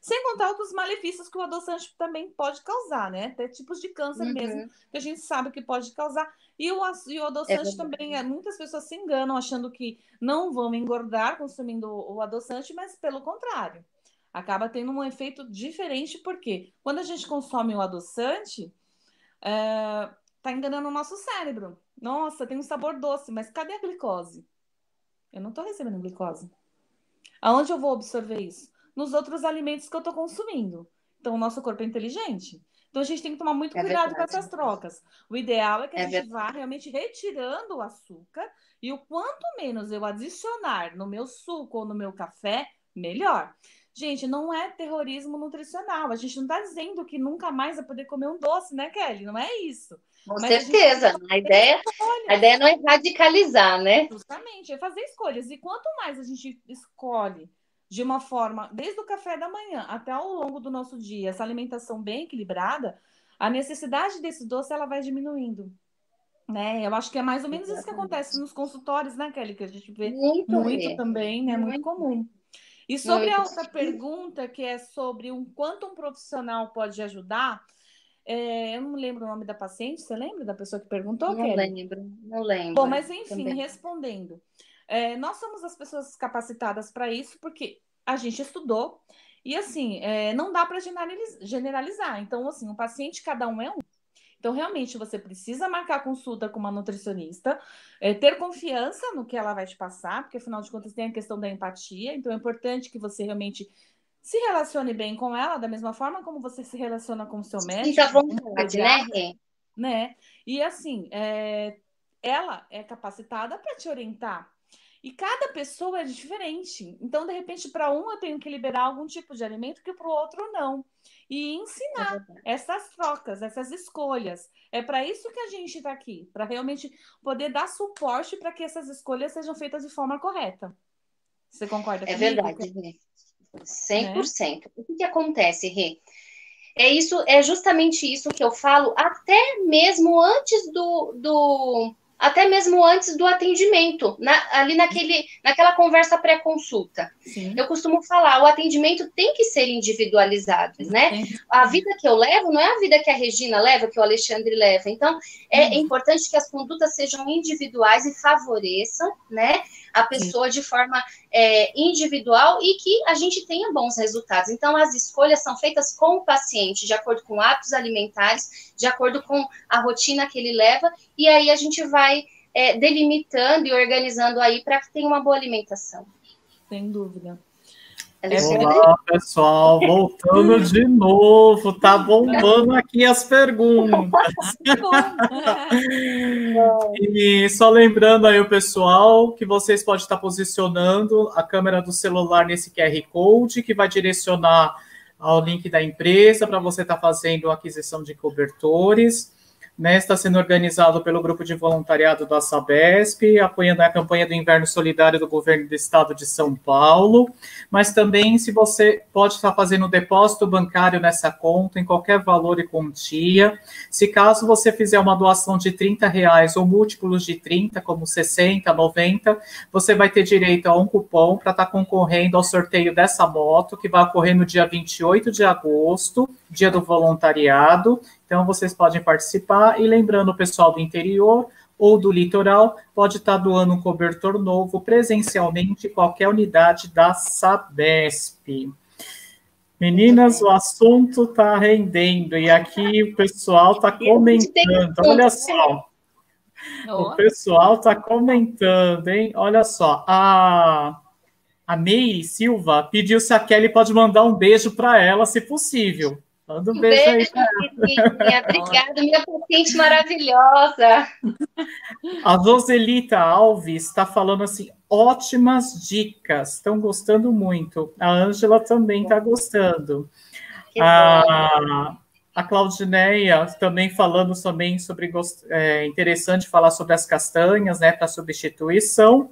Sem contar outros malefícios que o adoçante também pode causar, né? Até tipos de câncer mesmo, que a gente sabe que pode causar. E o adoçante também, muitas pessoas se enganam achando que não vão engordar consumindo o adoçante, mas pelo contrário. Acaba tendo um efeito diferente, porque quando a gente consome o adoçante, tá enganando o nosso cérebro. Nossa, tem um sabor doce, mas cadê a glicose? Eu não estou recebendo glicose. Aonde eu vou absorver isso? Nos outros alimentos que eu estou consumindo. Então, o nosso corpo é inteligente. Então, a gente tem que tomar muito cuidado com essas trocas. O ideal é que a gente vá realmente retirando o açúcar e o quanto menos eu adicionar no meu suco ou no meu café, melhor. Gente, não é terrorismo nutricional. A gente não está dizendo que nunca mais vai poder comer um doce, né, Kelly? Não é isso. Com certeza. A ideia não é radicalizar, né? Justamente, é fazer escolhas. E quanto mais a gente escolhe de uma forma, desde o café da manhã até ao longo do nosso dia, essa alimentação bem equilibrada, a necessidade desse doce ela vai diminuindo. Né? Eu acho que é mais ou menos isso que acontece nos consultórios, né, Kelly? Que a gente vê muito também, né? Muito comum. E sobre a outra pergunta, que é sobre o quanto um profissional pode ajudar, eu não lembro o nome da paciente, você lembra da pessoa que perguntou, Kelly? Não lembro. Bom, mas enfim, respondendo. Nós somos as pessoas capacitadas para isso, porque a gente estudou, e assim, não dá para generalizar. Então, assim, um paciente, cada um é um. Então, realmente, você precisa marcar consulta com uma nutricionista, ter confiança no que ela vai te passar, porque, afinal de contas, tem a questão da empatia. Então, é importante que você realmente se relacione bem com ela, da mesma forma como você se relaciona com o seu médico. Fica à vontade, né? E, assim, ela é capacitada para te orientar. E cada pessoa é diferente. Então, de repente, para um eu tenho que liberar algum tipo de alimento que para o outro não. E ensinar essas trocas, essas escolhas. É para isso que a gente está aqui, para realmente poder dar suporte para que essas escolhas sejam feitas de forma correta. Você concorda comigo? É verdade, Rê. 100%. O que acontece, Rê? É justamente isso que eu falo, até mesmo antes até mesmo antes do atendimento, ali naquela conversa pré-consulta. Eu costumo falar, o atendimento tem que ser individualizado, né? A vida que eu levo não é a vida que a Regina leva, que o Alexandre leva. Então, é importante que as condutas sejam individuais e favoreçam, né, a pessoa de forma individual e que a gente tenha bons resultados. Então, as escolhas são feitas com o paciente, de acordo com hábitos alimentares, de acordo com a rotina que ele leva, e aí a gente vai delimitando e organizando aí para que tenha uma boa alimentação. Sem dúvida. Olá, pessoal, voltando de novo, tá bombando aqui as perguntas. E só lembrando aí o pessoal que vocês podem estar posicionando a câmera do celular nesse QR Code, que vai direcionar ao link da empresa para você estar fazendo a aquisição de cobertores. Né, está sendo organizado pelo Grupo de Voluntariado da Sabesp, apoiando a campanha do Inverno Solidário do Governo do Estado de São Paulo, mas também se você pode estar fazendo um depósito bancário nessa conta, em qualquer valor e quantia. Se caso você fizer uma doação de R$30 ou múltiplos de 30, como 60, 90, você vai ter direito a um cupom para estar concorrendo ao sorteio dessa moto, que vai ocorrer no dia 28 de agosto, dia do voluntariado. Então, vocês podem participar. E lembrando, o pessoal do interior ou do litoral pode estar doando um cobertor novo presencialmente em qualquer unidade da Sabesp. Meninas, o assunto está rendendo. E aqui o pessoal está comentando. Olha só. O pessoal está comentando, hein? Olha só. A Meire Silva pediu se a Kelly pode mandar um beijo para ela, se possível. Manda um Um beijo aí. beijo, queridinha. Obrigada, minha paciente maravilhosa. A Joselita Alves está falando assim, ótimas dicas, estão gostando muito. A Ângela também está gostando. Que bom. A Claudineia também falando também sobre interessante falar sobre as castanhas, né, para substituição.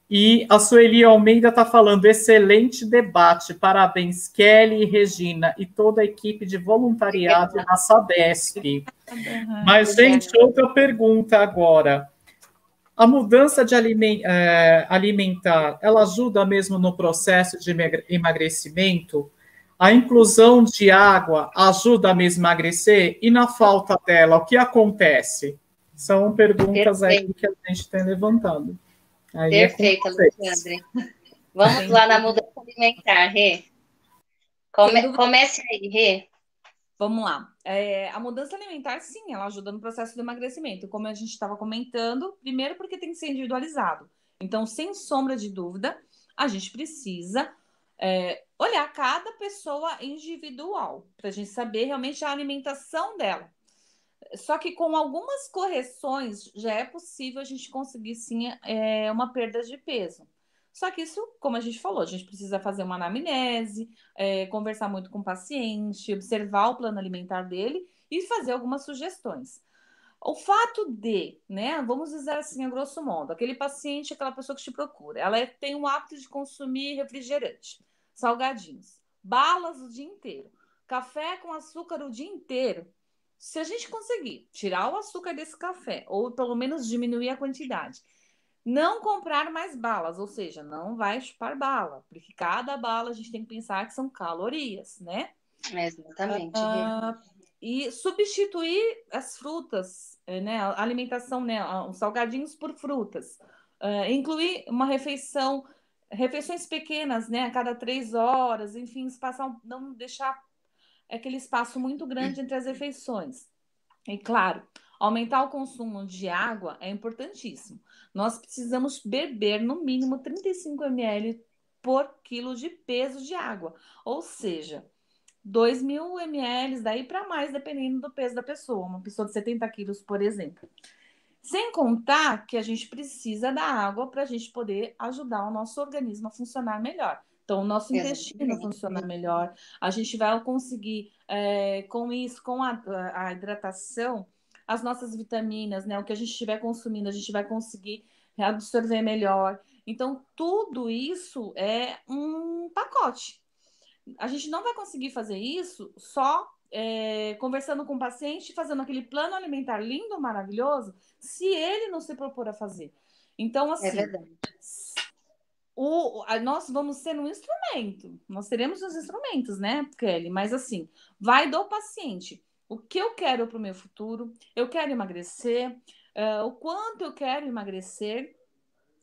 E a Sueli Almeida está falando, excelente debate, parabéns, Kelly, Regina e toda a equipe de voluntariado da Sabesp. Mas, gente, outra pergunta agora. A mudança de alimentar, ela ajuda mesmo no processo de emagrecimento? A inclusão de água ajuda mesmo a emagrecer? E na falta dela, o que acontece? São perguntas aí que a gente está levantando. Aí Perfeito, Alexandre. Vamos lá na mudança alimentar, Rê. Comece aí, Rê. Vamos lá. A mudança alimentar, sim, ela ajuda no processo do emagrecimento. Como a gente estava comentando, primeiro porque tem que ser individualizado. Então, sem sombra de dúvida, a gente precisa olhar cada pessoa individual, para a gente saber realmente a alimentação dela. Só que com algumas correções já é possível a gente conseguir, sim, uma perda de peso. Só que isso, como a gente falou, a gente precisa fazer uma anamnese, conversar muito com o paciente, observar o plano alimentar dele e fazer algumas sugestões. O fato de, né, vamos dizer assim, a grosso modo, aquele paciente, aquela pessoa que te procura, ela tem o hábito de consumir refrigerante, salgadinhos, balas o dia inteiro, café com açúcar o dia inteiro. Se a gente conseguir tirar o açúcar desse café, ou pelo menos diminuir a quantidade, não comprar mais balas, ou seja, não vai chupar bala, porque cada bala a gente tem que pensar que são calorias, né? Exatamente. E substituir as frutas, né? A alimentação, né? Os salgadinhos por frutas. Incluir uma refeições pequenas, né? A cada 3 horas, enfim, não deixar aquele espaço muito grande entre as refeições. E claro, aumentar o consumo de água é importantíssimo. Nós precisamos beber no mínimo 35 ml por quilo de peso de água. Ou seja, 2.000 ml daí para mais, dependendo do peso da pessoa. Uma pessoa de 70 quilos, por exemplo. Sem contar que a gente precisa da água para a gente poder ajudar o nosso organismo a funcionar melhor. Então, o nosso intestino funcionar melhor. A gente vai conseguir, com isso, com a hidratação, as nossas vitaminas, né? O que a gente estiver consumindo, a gente vai conseguir absorver melhor. Então, tudo isso é um pacote. A gente não vai conseguir fazer isso só conversando com o paciente, fazendo aquele plano alimentar lindo, maravilhoso, se ele não se propor a fazer. Então, assim... É verdade. Nós vamos ser um instrumento, nós teremos os instrumentos, né, Kelly? Mas assim, vai do paciente. O que eu quero para o meu futuro? Eu quero emagrecer? O quanto eu quero emagrecer?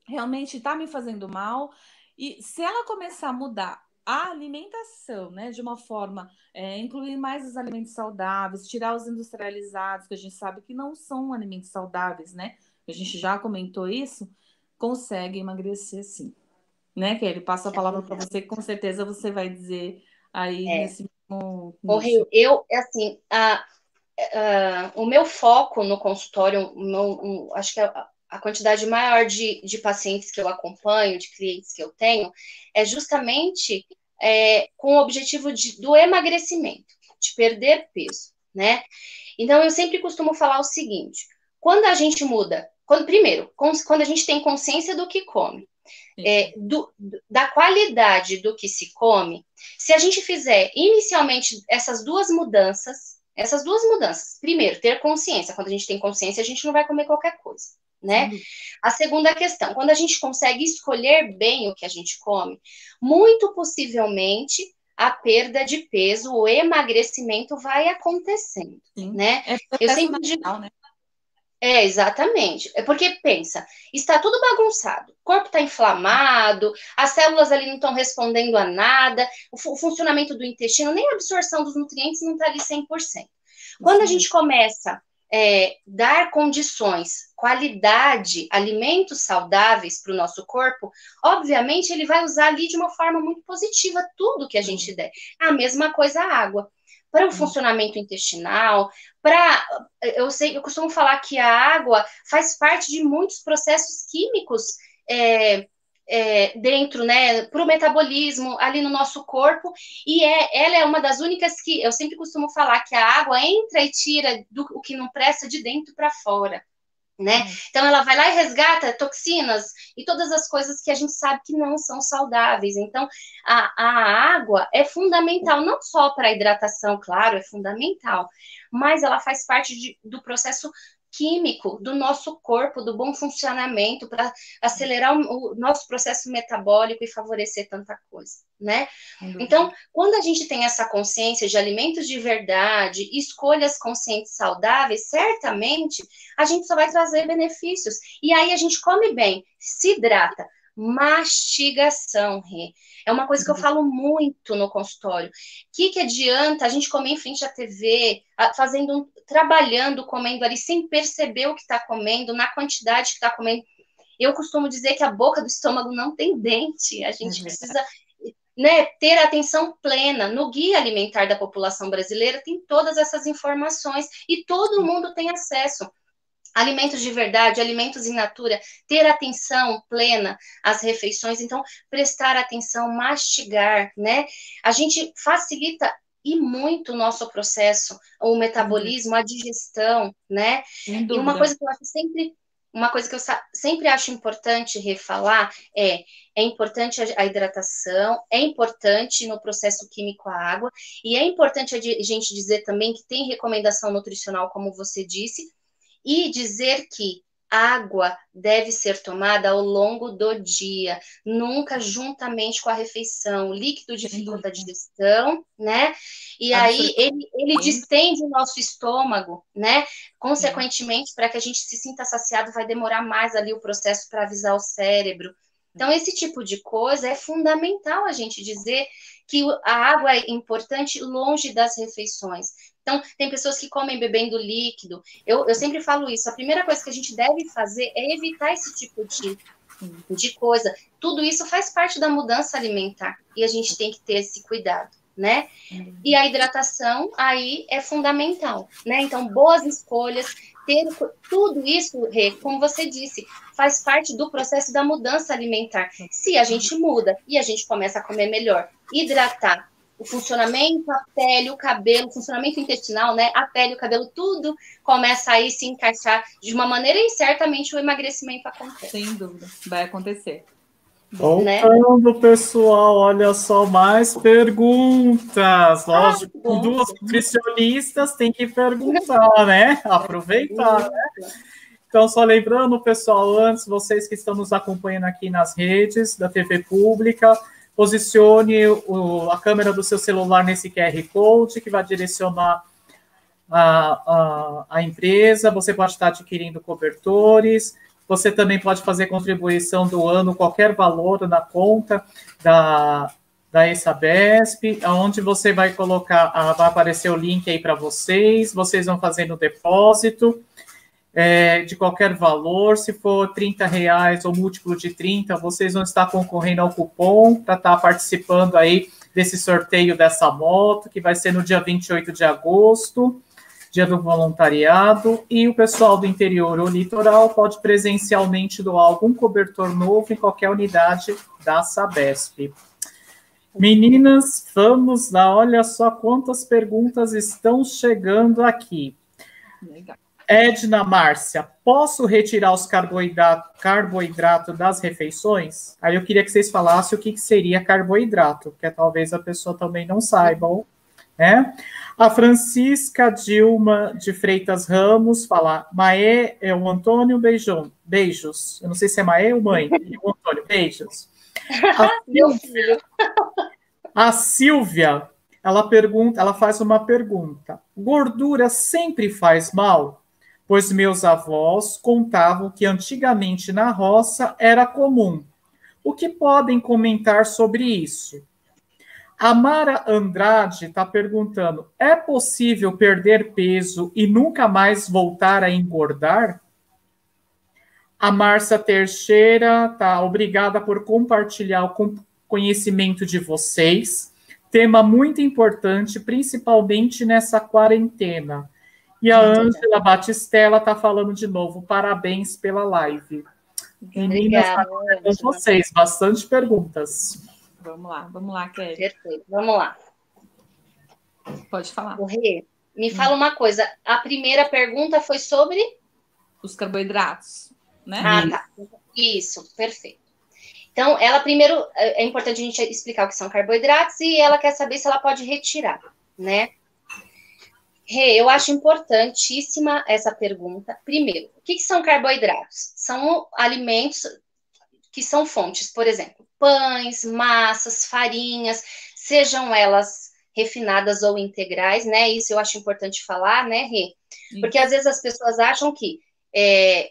Realmente está me fazendo mal? E se ela começar a mudar a alimentação, né, de uma forma, incluir mais os alimentos saudáveis, tirar os industrializados, que a gente sabe que não são alimentos saudáveis, né? A gente já comentou isso, consegue emagrecer sim. Né, Kelly? Passo a palavra para você, que com certeza você vai dizer aí nesse mesmo... assim, o meu foco no consultório, acho que a quantidade maior de pacientes que eu acompanho, de clientes que eu tenho, é justamente com o objetivo do emagrecimento, de perder peso, né? Então, eu sempre costumo falar o seguinte, quando a gente muda, primeiro, quando a gente tem consciência do que come, da qualidade do que se come, se a gente fizer inicialmente essas duas mudanças, primeiro, ter consciência, quando a gente tem consciência, a gente não vai comer qualquer coisa, né? A segunda questão, quando a gente consegue escolher bem o que a gente come, muito possivelmente a perda de peso, o emagrecimento vai acontecendo, né? Eu sempre digo, né? Exatamente. É porque, pensa, está tudo bagunçado, o corpo está inflamado, as células ali não estão respondendo a nada, o funcionamento do intestino, nem a absorção dos nutrientes não está ali 100%. Quando a gente começa a dar condições, qualidade, alimentos saudáveis para o nosso corpo, obviamente ele vai usar ali de uma forma muito positiva tudo que a gente der. A mesma coisa a água. para o funcionamento intestinal, eu costumo falar que a água faz parte de muitos processos químicos dentro, né, para o metabolismo ali no nosso corpo, e ela é uma das únicas que eu sempre costumo falar que a água entra e tira o que não presta de dentro para fora. Né? Então ela vai lá e resgata toxinas e todas as coisas que a gente sabe que não são saudáveis. Então a água é fundamental, não só para a hidratação, claro, é fundamental, mas ela faz parte do processo químico do nosso corpo, do bom funcionamento, para acelerar o nosso processo metabólico e favorecer tanta coisa, né? Então, quando a gente tem essa consciência de alimentos de verdade, escolhas conscientes saudáveis, certamente a gente só vai trazer benefícios. E aí a gente come bem, se hidrata. Mastigação, Rê. É uma coisa que eu falo muito no consultório. O que adianta a gente comer em frente à TV, trabalhando, comendo ali, sem perceber o que está comendo, na quantidade que está comendo? Eu costumo dizer que a boca do estômago não tem dente. A gente precisa, né, ter atenção plena. No Guia Alimentar da População Brasileira tem todas essas informações e todo mundo tem acesso. Alimentos de verdade, alimentos in natura, ter atenção plena às refeições, então prestar atenção, mastigar, né? A gente facilita e muito o nosso processo, o metabolismo, a digestão, né? E uma coisa que eu sempre acho importante refalar é importante a hidratação, é importante no processo químico a água, e é importante a gente dizer também que tem recomendação nutricional, como você disse, e dizer que água deve ser tomada ao longo do dia, nunca juntamente com a refeição. O líquido dificulta a digestão, né? E aí ele distende o nosso estômago, né? Consequentemente, para que a gente se sinta saciado, vai demorar mais ali o processo para avisar o cérebro. Então, esse tipo de coisa é fundamental a gente dizer que a água é importante longe das refeições. Então, tem pessoas que comem bebendo líquido. Eu sempre falo isso. A primeira coisa que a gente deve fazer é evitar esse tipo de coisa. Tudo isso faz parte da mudança alimentar. E a gente tem que ter esse cuidado, né? E a hidratação aí é fundamental, né? Então, boas escolhas, tudo isso, Rê, como você disse, faz parte do processo da mudança alimentar. Se a gente muda e a gente começa a comer melhor, hidratar, o funcionamento, a pele, o cabelo, o funcionamento intestinal, né? A pele, o cabelo, tudo começa aí a se encaixar de uma maneira e certamente o emagrecimento acontece. Sem dúvida, vai acontecer. Voltando, pessoal, olha só, mais perguntas. Lógico, duas nutricionistas têm que perguntar, né? Aproveitar, né? Então, só lembrando, pessoal, antes, vocês que estão nos acompanhando aqui nas redes da TV Pública, posicione a câmera do seu celular nesse QR Code, que vai direcionar a empresa. Você pode estar adquirindo cobertores. Você também pode fazer contribuição doando qualquer valor na conta da Sabesp, onde você vai colocar, vai aparecer o link aí para vocês vão fazendo o depósito de qualquer valor. Se for R$30 ou múltiplo de 30, vocês vão estar concorrendo ao cupom para estar participando aí desse sorteio dessa moto, que vai ser no dia 28 de agosto, dia do voluntariado, e o pessoal do interior ou litoral pode presencialmente doar algum cobertor novo em qualquer unidade da Sabesp. Meninas, vamos lá, olha só quantas perguntas estão chegando aqui. Legal. Edna Márcia, posso retirar os carboidratos das refeições? Aí eu queria que vocês falassem o que seria carboidrato, porque talvez a pessoa também não saiba, né? A Francisca Dilma de Freitas Ramos fala, Maê é o Antônio, beijos. Eu não sei se é Maê ou mãe, é o Antônio, beijos. Meu filho. A Silvia, ela faz uma pergunta. Gordura sempre faz mal? Pois meus avós contavam que antigamente na roça era comum. O que podem comentar sobre isso? A Mara Andrade está perguntando, é possível perder peso e nunca mais voltar a engordar? A Márcia Teixeira está obrigada por compartilhar o conhecimento de vocês. tema muito importante, principalmente nessa quarentena. E a Ângela Batistella está falando de novo, parabéns pela live. Meninas, Obrigada, com vocês, bastante perguntas. Vamos lá, Kelly. Perfeito, vamos lá. Pode falar. O Rê, me fala uma coisa, a primeira pergunta foi sobre... Os carboidratos, né? Ah, tá. Isso, perfeito. Então, ela primeiro, é importante a gente explicar o que são carboidratos e ela quer saber se ela pode retirar, né? Rê, eu acho importantíssima essa pergunta. Primeiro, o que são carboidratos? São alimentos que são fontes, por exemplo, pães, massas, farinhas, sejam elas refinadas ou integrais, né? Isso eu acho importante falar, né, Rê? Porque às vezes as pessoas acham que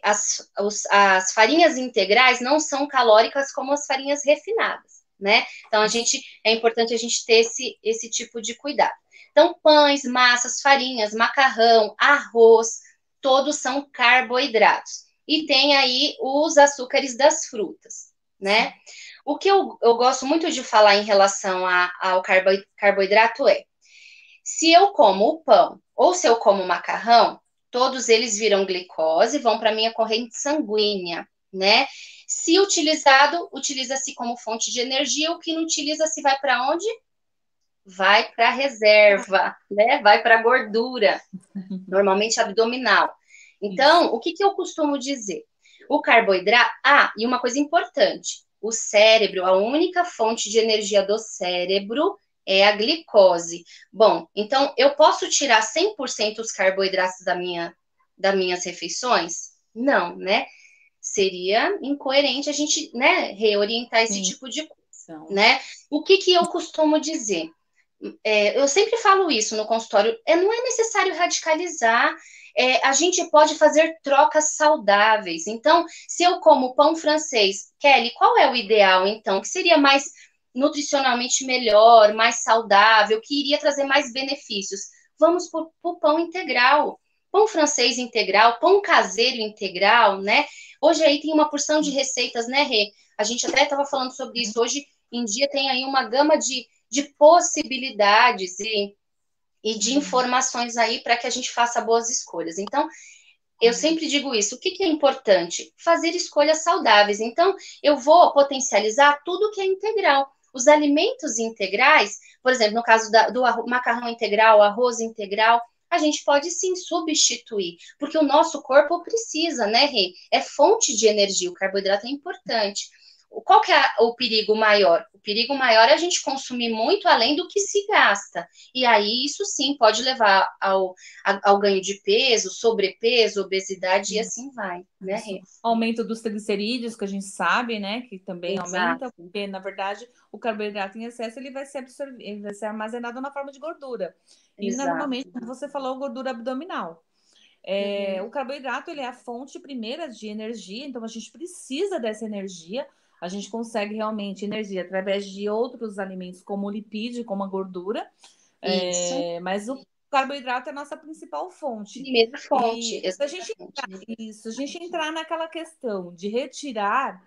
as farinhas integrais não são calóricas como as farinhas refinadas, né? Então, é importante a gente ter esse tipo de cuidado. Então, pães, massas, farinhas, macarrão, arroz, todos são carboidratos. E tem aí os açúcares das frutas, né? O que eu gosto muito de falar em relação ao carboidrato se eu como o pão ou se eu como o macarrão, todos eles viram glicose, vão para a minha corrente sanguínea, né? Se utilizado, utiliza-se como fonte de energia, o que não utiliza-se vai para onde? Vai para a reserva, né? Vai para a gordura, normalmente abdominal. Então, o que eu costumo dizer? O carboidrato... e uma coisa importante, o cérebro, a única fonte de energia do cérebro é a glicose. Bom, então, eu posso tirar 100% os carboidratos das minhas refeições? Não, né? Seria incoerente a gente, né, reorientar esse tipo de coisa, né? O que eu costumo dizer? Eu sempre falo isso no consultório, não é necessário radicalizar, a gente pode fazer trocas saudáveis. Então, se eu como pão francês, Kelly, qual é o ideal, então? Que seria mais nutricionalmente melhor, mais saudável, que iria trazer mais benefícios? Vamos para o pão integral, pão francês integral, pão caseiro integral, né? Hoje aí tem uma porção de receitas, né, Rê? A gente até estava falando sobre isso. Hoje em dia tem aí uma gama de possibilidades e de informações aí para que a gente faça boas escolhas. Então, eu sempre digo isso. O que é importante? Fazer escolhas saudáveis. Então, eu vou potencializar tudo que é integral. Os alimentos integrais, por exemplo, no caso do macarrão integral, arroz integral, a gente pode sim substituir, porque o nosso corpo precisa, né, Rê? É fonte de energia, o carboidrato é importante. Qual que é o perigo maior? O perigo maior é a gente consumir muito além do que se gasta. E aí, isso sim pode levar ao ganho de peso, sobrepeso, obesidade e assim vai, né, Rê? Aumento dos triglicerídeos, que a gente sabe, né, que também Exato. aumenta, porque, na verdade, o carboidrato em excesso, ele vai ser absorvido, ele vai ser armazenado na forma de gordura. E, normalmente, como você falou, gordura abdominal. O carboidrato, ele é a fonte primeira de energia, então a gente precisa dessa energia. A gente consegue realmente energia através de outros alimentos, como o lipídio, como a gordura. Mas o carboidrato é a nossa principal fonte. Primeira fonte. E se a gente entrar naquela questão de retirar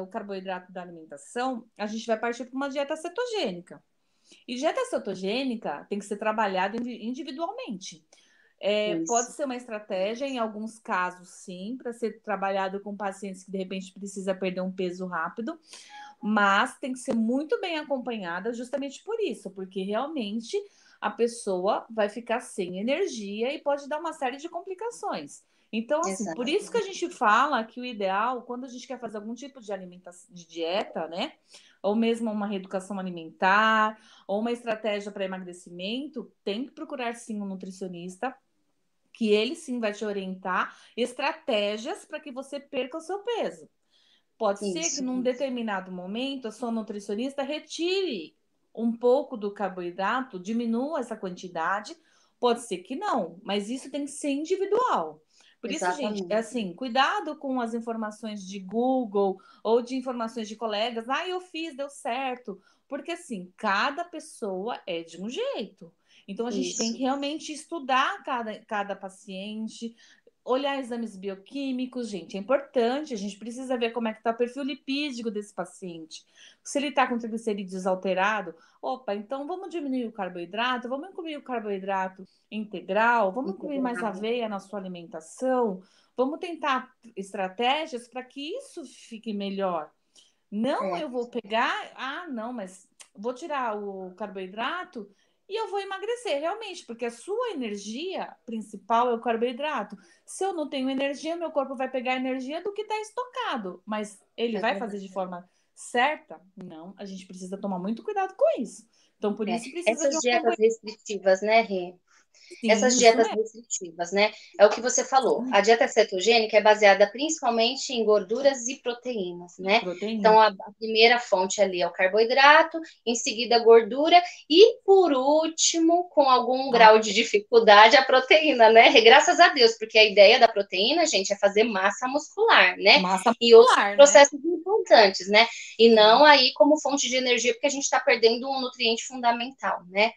o carboidrato da alimentação, a gente vai partir para uma dieta cetogênica. E dieta cetogênica tem que ser trabalhada individualmente. Pode ser uma estratégia, em alguns casos, sim, para ser trabalhado com pacientes que, de repente, precisa perder um peso rápido, mas tem que ser muito bem acompanhada justamente por isso, porque realmente a pessoa vai ficar sem energia e pode dar uma série de complicações. Então, assim, por isso que a gente fala que o ideal, quando a gente quer fazer algum tipo de alimentação, de dieta, né, ou mesmo uma reeducação alimentar, ou uma estratégia para emagrecimento, tem que procurar, sim, um nutricionista, que ele sim vai te orientar estratégias para que você perca o seu peso. Pode ser que num determinado momento a sua nutricionista retire um pouco do carboidrato, diminua essa quantidade, pode ser que não, mas isso tem que ser individual. Por isso, gente, assim, cuidado com as informações de Google ou de informações de colegas. Eu fiz, deu certo. Porque, assim, cada pessoa é de um jeito. Então, a gente tem que realmente estudar cada paciente, olhar exames bioquímicos, gente, é importante, a gente precisa ver como é que está o perfil lipídico desse paciente. Se ele está com triglicerídeos alterado, opa, então vamos diminuir o carboidrato, vamos incluir o carboidrato integral, vamos incluir mais aveia na sua alimentação, vamos tentar estratégias para que isso fique melhor. Não, eu vou pegar, não, mas vou tirar o carboidrato e eu vou emagrecer, realmente, porque a sua energia principal é o carboidrato. Se eu não tenho energia, meu corpo vai pegar a energia do que está estocado, mas ele vai fazer de forma certa? Não, a gente precisa tomar muito cuidado com isso. Então, por isso precisa essas dietas restritivas, né, Rê? Sim, essas dietas restritivas, né? É o que você falou. A dieta cetogênica é baseada principalmente em gorduras e proteínas, né? Então, a primeira fonte ali é o carboidrato, em seguida a gordura e, por último, com algum grau de dificuldade, a proteína, né? Graças a Deus, porque a ideia da proteína, gente, é fazer massa muscular, né? E outros processos importantes, né? E não aí como fonte de energia, porque a gente está perdendo um nutriente fundamental, né?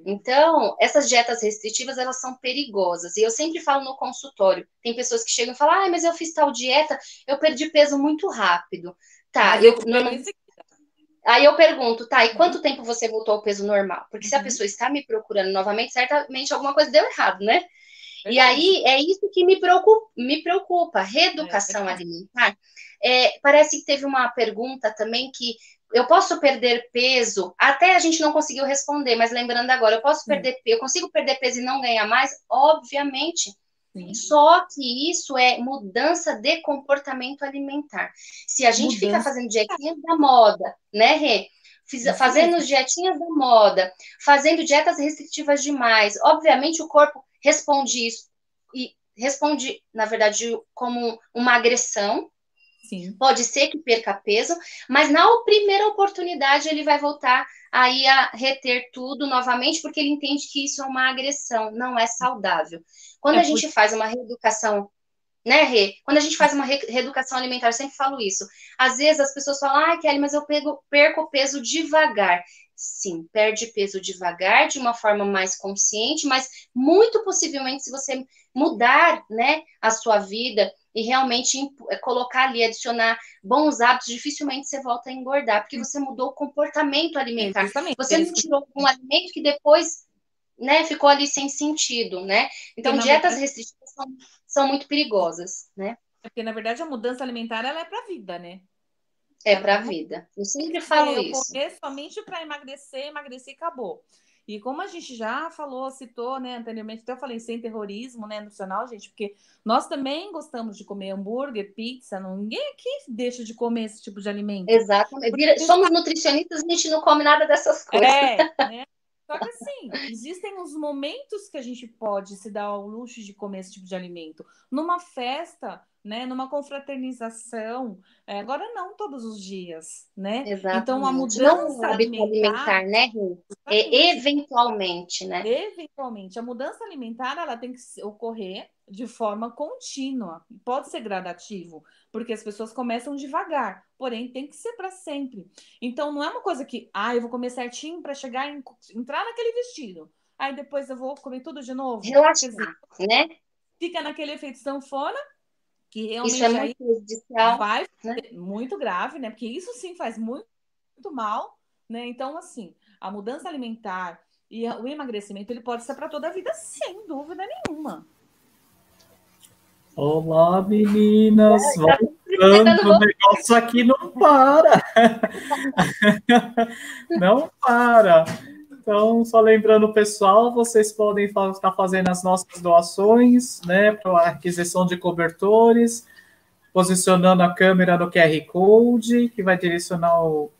Então, essas dietas restritivas, elas são perigosas. E eu sempre falo no consultório, tem pessoas que chegam e falam, mas eu fiz tal dieta, eu perdi peso muito rápido. Tá, aí eu pergunto, tá, e quanto tempo você voltou ao peso normal? Porque se a pessoa está me procurando novamente, certamente alguma coisa deu errado, né? E aí, é isso que me preocupa. Reeducação alimentar. Parece que teve uma pergunta também que eu posso perder peso, até a gente não conseguiu responder, mas lembrando agora, eu consigo perder peso e não ganhar mais? Obviamente. Só que isso é mudança de comportamento alimentar. Se a gente fica fazendo dietinhas da moda, né, Rê? Fazendo dietinhas da moda, fazendo dietas restritivas demais, obviamente o corpo responde isso, e responde, na verdade, como uma agressão. Sim. Pode ser que perca peso, mas na primeira oportunidade ele vai voltar aí a reter tudo novamente, porque ele entende que isso é uma agressão, não é saudável. Quando a gente faz uma reeducação, né, Rê? Quando a gente faz uma reeducação alimentar, eu sempre falo isso. Às vezes as pessoas falam, Kelly, mas eu perco peso devagar. Sim, perde peso devagar, de uma forma mais consciente, mas muito possivelmente se você mudar, né, a sua vida e realmente colocar ali, adicionar bons hábitos, dificilmente você volta a engordar, porque você mudou o comportamento alimentar. Você não tirou um alimento que depois, né, ficou ali sem sentido, né? Então, dietas restritivas são muito perigosas, né? Porque, na verdade, a mudança alimentar, ela é para a vida, né? É para a vida. Eu sempre falo isso. Eu comer somente para emagrecer e acabou. E como a gente já falou, citou, né, anteriormente, até eu falei sem terrorismo, né, nutricional, gente, porque nós também gostamos de comer hambúrguer, pizza, ninguém aqui deixa de comer esse tipo de alimento. Exatamente. Somos nutricionistas, a gente não come nada dessas coisas. Né? Só que assim, existem os momentos que a gente pode se dar ao luxo de comer esse tipo de alimento. Numa festa, né? Numa confraternização. Agora não todos os dias, né? Exatamente. Então a mudança não alimentar, né, Ru? Eventualmente, né? Eventualmente. A mudança alimentar, ela tem que ocorrer de forma contínua. Pode ser gradativo, porque as pessoas começam devagar, porém tem que ser para sempre. Então não é uma coisa que, eu vou comer certinho para chegar e entrar naquele vestido. Aí depois eu vou comer tudo de novo. Relaxar, né? Fica naquele efeito sanfona, que realmente isso é muito prejudicial, vai muito grave, né? Porque isso sim faz muito mal, né? Então, assim, a mudança alimentar e o emagrecimento, ele pode ser para toda a vida, sem dúvida nenhuma. Olá, meninas! Voltando, o negócio aqui não para! Não para! Então, só lembrando o pessoal, vocês podem estar fazendo as nossas doações, né, para a aquisição de cobertores, posicionando a câmera no QR Code, que vai direcionar o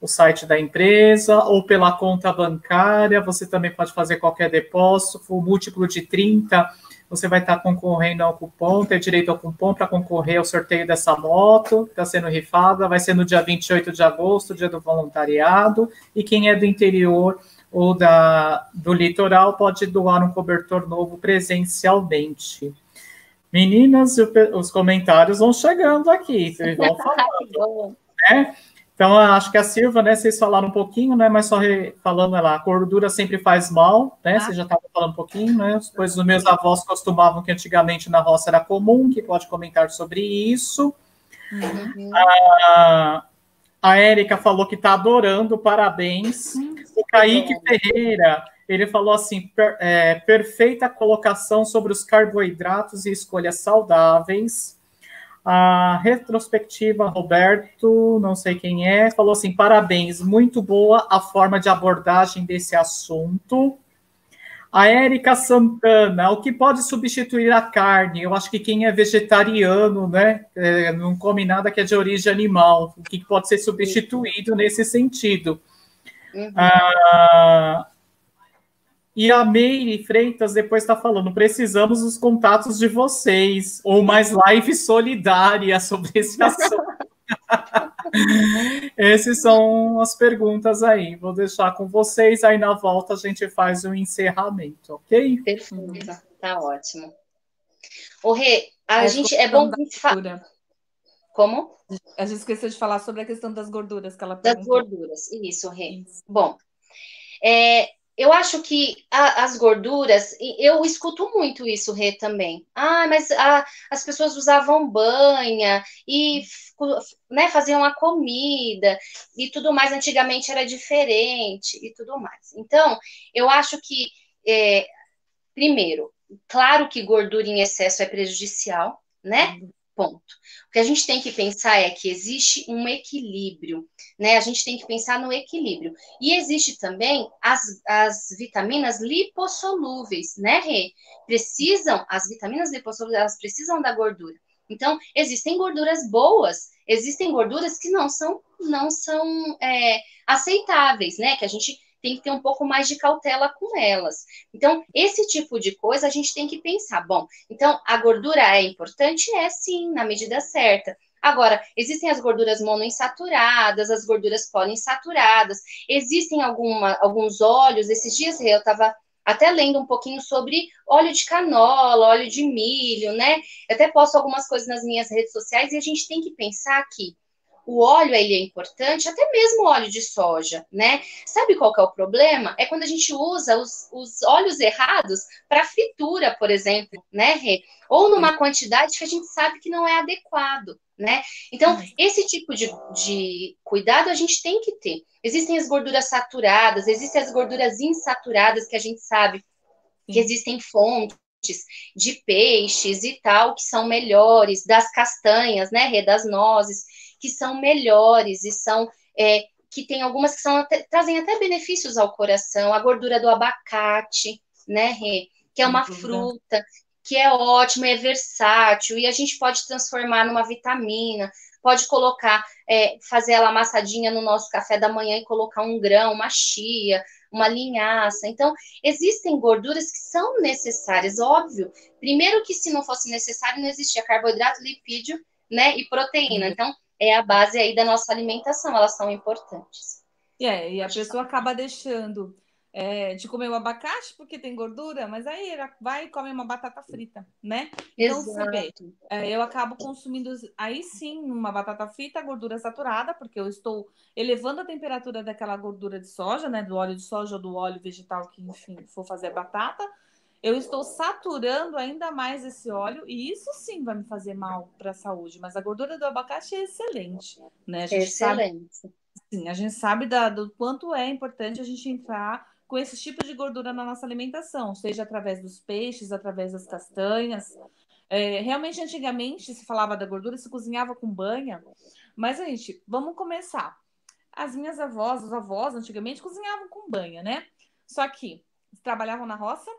site da empresa, ou pela conta bancária. Você também pode fazer qualquer depósito, for múltiplo de 30, você vai estar concorrendo ao cupom, ter direito ao cupom para concorrer ao sorteio dessa moto, que está sendo rifada, vai ser no dia 28 de agosto, dia do voluntariado, e quem é do interior ou do litoral pode doar um cobertor novo presencialmente. Meninas, os comentários vão chegando aqui, vocês vão falando. né? Então, eu acho que a Silva, né, vocês falaram um pouquinho, né, mas só falando lá, a gordura sempre faz mal, né, você já estava falando um pouquinho, né, depois os meus avós costumavam que antigamente na roça era comum, que pode comentar sobre isso. A Érica falou que está adorando, parabéns. O Kaique Ferreira, ele falou assim, perfeita colocação sobre os carboidratos e escolhas saudáveis. A retrospectiva, Roberto, não sei quem é, falou assim, parabéns, muito boa a forma de abordagem desse assunto. A Érica Santana, o que pode substituir a carne? Eu acho que quem é vegetariano, né, não come nada que é de origem animal. O que pode ser substituído nesse sentido? E a Meire Freitas depois está falando, precisamos dos contatos de vocês, ou mais live solidária sobre esse assunto. Essas são as perguntas aí. Vou deixar com vocês, aí na volta a gente faz o encerramento, ok? Perfeito, tá ótimo. O Rê, a gente é bom a gente falar. Como? A gente esqueceu de falar sobre a questão das gorduras que ela perguntou. Das gorduras, isso, Rê. Bom, eu acho que as gorduras, eu escuto muito isso, Rê, também. Mas as pessoas usavam banha e, né, faziam a comida e tudo mais. Antigamente era diferente e tudo mais. Então, eu acho que, primeiro, claro que gordura em excesso é prejudicial, né? Ponto. O que a gente tem que pensar é que existe um equilíbrio, né? A gente tem que pensar no equilíbrio. E existe também as vitaminas lipossolúveis, né, Rê? As vitaminas lipossolúveis, elas precisam da gordura. Então, existem gorduras boas, existem gorduras que não são aceitáveis, né? Que a gente tem que ter um pouco mais de cautela com elas. Então, esse tipo de coisa a gente tem que pensar. Bom, então, a gordura é importante? É sim, na medida certa. Agora, existem as gorduras monoinsaturadas, as gorduras poliinsaturadas, existem alguns óleos. Esses dias eu estava até lendo um pouquinho sobre óleo de canola, óleo de milho, né? Eu até posto algumas coisas nas minhas redes sociais e a gente tem que pensar que o óleo, ele é importante, até mesmo o óleo de soja, né? Sabe qual que é o problema? É quando a gente usa os óleos errados para fritura, por exemplo, né, Rê? Ou numa quantidade que a gente sabe que não é adequado, né? Então, esse tipo de cuidado a gente tem que ter. Existem as gorduras saturadas, existem as gorduras insaturadas, que a gente sabe que existem fontes de peixes e tal, que são melhores, das castanhas, né, Rê? Das nozes, que são melhores e são que tem algumas que trazem até benefícios ao coração, a gordura do abacate, né, Rê? Que é uma fruta que é ótima, é versátil, e a gente pode transformar numa vitamina, pode colocar, fazer ela amassadinha no nosso café da manhã e colocar um grão, uma chia, uma linhaça. Então, existem gorduras que são necessárias, óbvio. Primeiro que se não fosse necessário, não existia carboidrato, lipídio, né, e proteína. Então, é a base aí da nossa alimentação, elas são importantes. E a pessoa acaba deixando de comer o abacate porque tem gordura, mas aí ela vai e come uma batata frita, né? Então, você vê, eu acabo consumindo, aí sim, uma batata frita, gordura saturada, porque eu estou elevando a temperatura daquela gordura de soja, né? Do óleo de soja ou do óleo vegetal que, enfim, for fazer batata. Eu estou saturando ainda mais esse óleo e isso sim vai me fazer mal para a saúde. Mas a gordura do abacate é excelente, né? A gente a gente sabe do quanto é importante a gente entrar com esse tipo de gordura na nossa alimentação, seja através dos peixes, através das castanhas. Realmente, antigamente, se falava da gordura, se cozinhava com banha. Mas, gente, vamos começar. As minhas avós, os avós, antigamente, cozinhavam com banha, né? Só que trabalhavam na roça,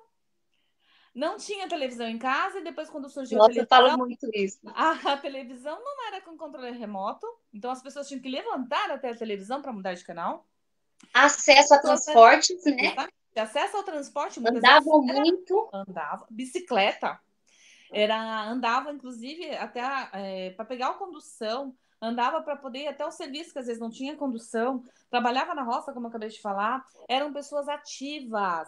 não tinha televisão em casa, e depois, quando surgiu a televisão... eu falo muito isso. A televisão não era com controle remoto, então as pessoas tinham que levantar até a televisão para mudar de canal. Acesso a transportes, né? Acesso ao transporte. Andavam muito. Andava. Bicicleta. Andava, inclusive, até para pegar a condução. Andava para poder ir até o serviço, que às vezes não tinha condução. Trabalhava na roça, como eu acabei de falar. Eram pessoas ativas.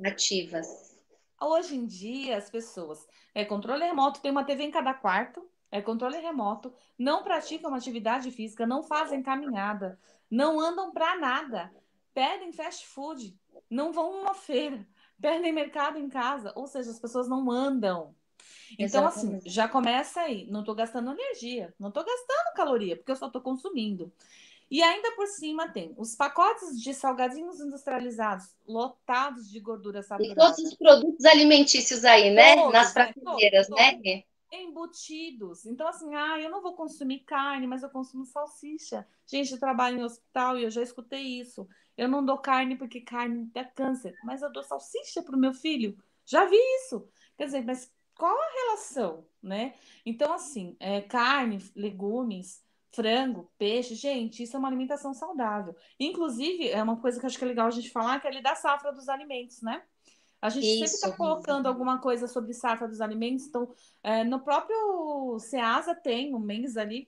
Ativas. Hoje em dia, as pessoas... controle remoto, tem uma TV em cada quarto. É controle remoto, não praticam atividade física, não fazem caminhada, não andam para nada, pedem fast food, não vão a uma feira, pedem mercado em casa, ou seja, as pessoas não andam. Então, assim, Exatamente. já começa aí, não estou gastando energia, não estou gastando caloria, porque eu só estou consumindo. E ainda por cima tem os pacotes de salgadinhos industrializados, lotados de gordura E todos saturada. os produtos alimentícios aí, né? Nas Todos, né? prateleiras, né? Rê? Embutidos. Então, assim, eu não vou consumir carne, mas eu consumo salsicha. Gente, eu trabalho em hospital e eu já escutei isso. Eu não dou carne porque carne dá câncer, mas eu dou salsicha para o meu filho. Já vi isso. Quer dizer, mas qual a relação, né? Então, assim, carne, legumes, frango, peixe, gente, isso é uma alimentação saudável. Inclusive, é uma coisa que eu acho que é legal a gente falar, que é ali da safra dos alimentos, né? A gente sempre está Isso. colocando alguma coisa sobre safra dos alimentos. Então, no próprio Ceasa tem um mês ali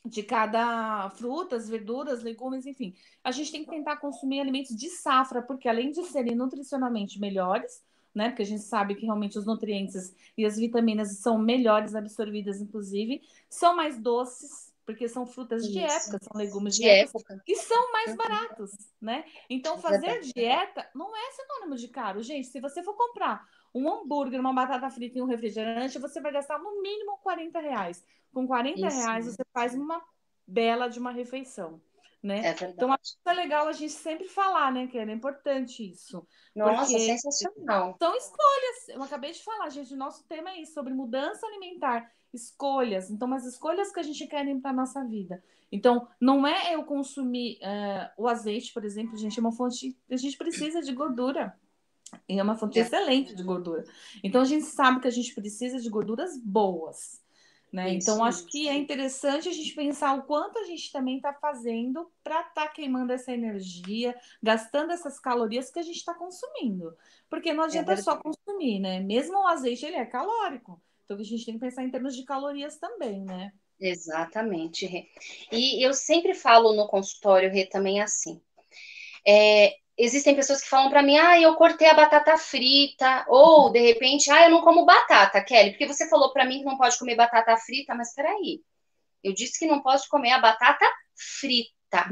de cada frutas, verduras, legumes, enfim. A gente tem que tentar consumir alimentos de safra, porque além de serem nutricionalmente melhores, né? Porque a gente sabe que realmente os nutrientes e as vitaminas são melhores absorvidas, inclusive, são mais doces, porque são frutas de Isso. época, são legumes de De época, época. e são mais baratos, né? Então, fazer Verdade. dieta não é sinônimo de caro. Gente, se você for comprar um hambúrguer, uma batata frita e um refrigerante, você vai gastar no mínimo R$ 40. Com R$ 40 Isso. você faz uma bela de uma refeição, né? É verdade. Então, acho que é legal a gente sempre falar, né, que é importante isso. Nossa, Porque sensacional. são escolhas. Eu acabei de falar, gente, o nosso tema é isso, sobre mudança alimentar, escolhas. Então, as escolhas que a gente quer para a nossa vida. Então, não é eu consumir o azeite, por exemplo, gente, é uma fonte, a gente precisa de gordura. E é uma fonte excelente de gordura. Então, a gente sabe que a gente precisa de gorduras boas, né? Isso. Então, acho que é interessante a gente pensar o quanto a gente também está fazendo para estar queimando essa energia, gastando essas calorias que a gente está consumindo. Porque não adianta só consumir, né? Mesmo o azeite, ele é calórico. Então, a gente tem que pensar em termos de calorias também, né? Exatamente, Rê. E eu sempre falo no consultório, Rê, também assim. Existem pessoas que falam para mim, eu cortei a batata frita, ou de repente, eu não como batata, Kelly, porque você falou para mim que não pode comer batata frita, mas peraí, eu disse que não posso comer a batata frita,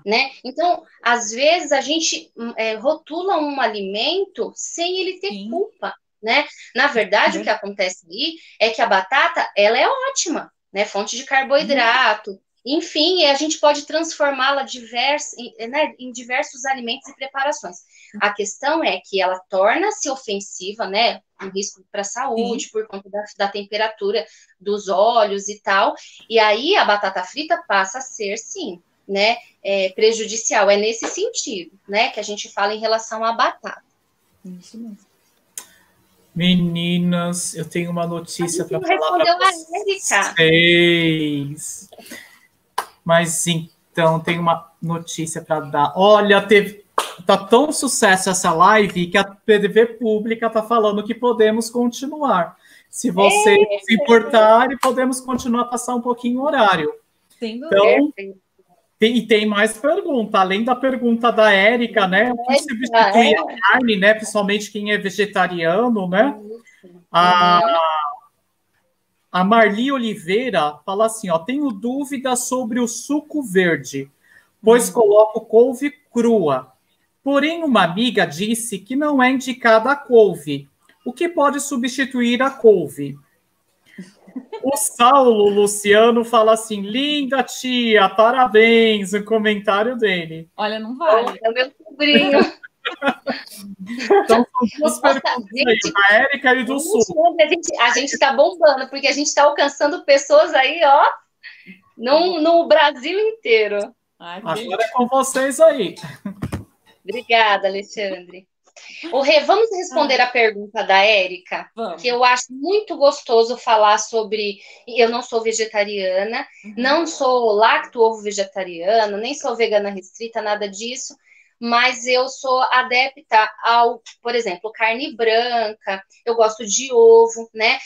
né? Então, às vezes a gente rotula um alimento sem ele ter culpa, né? Na verdade, o que acontece aí é que a batata, ela é ótima, né? Fonte de carboidrato. Enfim, a gente pode transformá-la em diversos alimentos e preparações. A questão é que ela torna-se ofensiva, né? Um risco para a saúde, por conta da temperatura dos óleos e tal. E aí a batata frita passa a ser, sim, né? Prejudicial. É nesse sentido, né? Que a gente fala em relação à batata. Isso mesmo. Meninas, eu tenho uma notícia para falar para vocês. Mas então, tem uma notícia para dar. Olha, tá tão sucesso essa live que a TV Pública está falando que podemos continuar. Se vocês se importarem, podemos continuar a passar um pouquinho o horário. Então, tem mais pergunta. Além da pergunta da Érica, né? O que substitui a carne, né? Principalmente quem é vegetariano, né? A Marli Oliveira fala assim, tenho dúvidas sobre o suco verde, pois coloco couve crua. Porém, uma amiga disse que não é indicada a couve. O que pode substituir a couve? O Saulo Luciano fala assim, linda tia, parabéns, o comentário dele. Olha, não vale. É o meu sobrinho. Então, são duas perguntas aí, da Érica e do Sul. A gente está bombando, porque a gente está alcançando pessoas aí, no Brasil inteiro. Agora é com vocês aí. Obrigada, Alexandre. Rê, vamos responder a pergunta da Érica, que eu acho muito gostoso falar sobre. Eu não sou vegetariana, não sou lacto-ovo-vegetariana, nem sou vegana restrita, nada disso. Mas eu sou adepta ao, por exemplo, carne branca, eu gosto de ovo, né?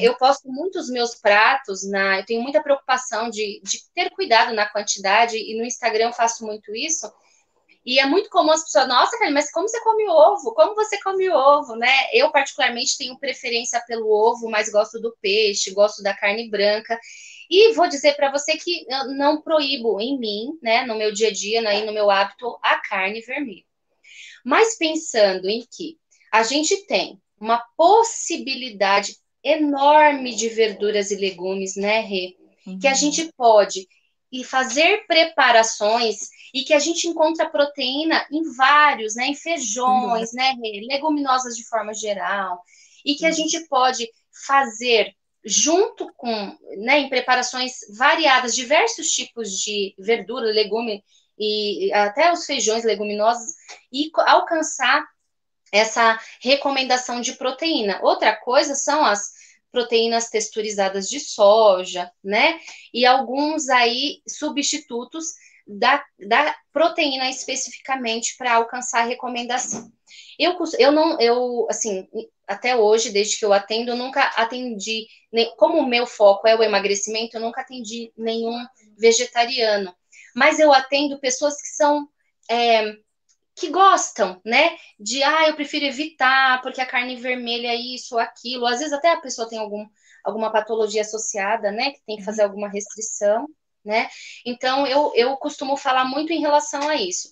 Eu posto muitos meus pratos, eu tenho muita preocupação de ter cuidado na quantidade, e no Instagram eu faço muito isso. E é muito comum as pessoas, nossa, Kelly, mas como você come ovo? Como você come ovo, né? Eu, particularmente, tenho preferência pelo ovo, mas gosto do peixe, gosto da carne branca. E vou dizer para você que eu não proíbo em mim, né, no meu dia a dia, né, no meu hábito, a carne vermelha. Mas pensando em que a gente tem uma possibilidade enorme de verduras e legumes, né, Rê? Que a gente pode e fazer preparações e que a gente encontra proteína em vários, né, em feijões, né, Rê? Leguminosas de forma geral, e que a gente pode fazer junto com, né, em preparações variadas, diversos tipos de verdura, legume e até os feijões leguminosos e alcançar essa recomendação de proteína. Outra coisa são as proteínas texturizadas de soja, né? E alguns aí substitutos da proteína especificamente para alcançar a recomendação. Eu, assim, até hoje, desde que eu atendo, eu nunca atendi, como o meu foco é o emagrecimento, eu nunca atendi nenhum vegetariano. Mas eu atendo pessoas que são que gostam, né? Eu prefiro evitar, porque a carne vermelha é isso ou aquilo. Às vezes até a pessoa tem alguma patologia associada, né? Que tem que fazer alguma restrição, né? Então, eu costumo falar muito em relação a isso.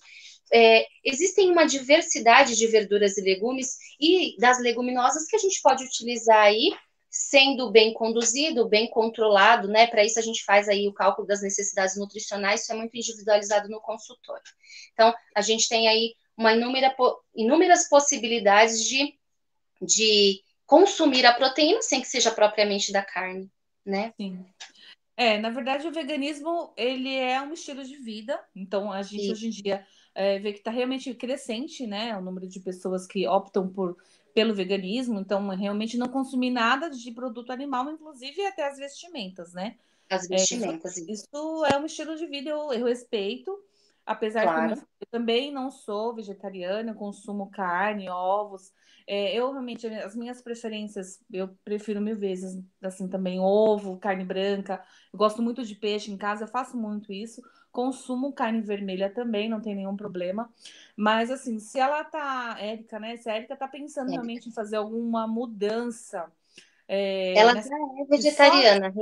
Existem uma diversidade de verduras e legumes e das leguminosas que a gente pode utilizar aí, sendo bem conduzido, bem controlado, né? Para isso a gente faz aí o cálculo das necessidades nutricionais, isso é muito individualizado no consultório. Então, a gente tem aí inúmeras possibilidades de consumir a proteína sem que seja propriamente da carne, né? Sim. Na verdade, o veganismo, ele é um estilo de vida. Então, a gente hoje em dia vê que está realmente crescente, né? O número de pessoas que optam pelo veganismo. Então, realmente não consumir nada de produto animal, inclusive até as vestimentas, né? As vestimentas. Isso é um estilo de vida, eu respeito. Apesar Claro. que eu também não sou vegetariana, eu consumo carne, ovos. Eu realmente, as minhas preferências, eu prefiro 1000 vezes, assim, também ovo, carne branca. Eu gosto muito de peixe em casa, eu faço muito isso. Consumo carne vermelha também, não tem nenhum problema. Mas, assim, se ela tá, Érica, né? Se a Érica tá pensando realmente em fazer alguma mudança. Ela já é vegetariana,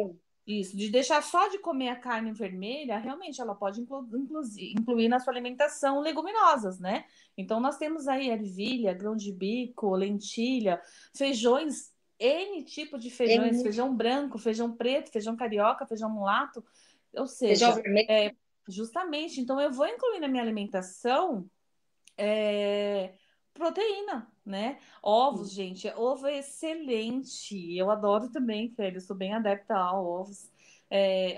Isso, de deixar só de comer a carne vermelha, realmente ela pode incluir na sua alimentação leguminosas, né? Então, nós temos aí ervilha, grão de bico, lentilha, feijões, N tipo de feijões, feijão branco, feijão preto, feijão carioca, feijão mulato, ou seja, feijão vermelho. Justamente, então eu vou incluir na minha alimentação proteína, né? Ovos, gente, ovo é excelente. Eu adoro também, Kelly, eu sou bem adepta a ovos.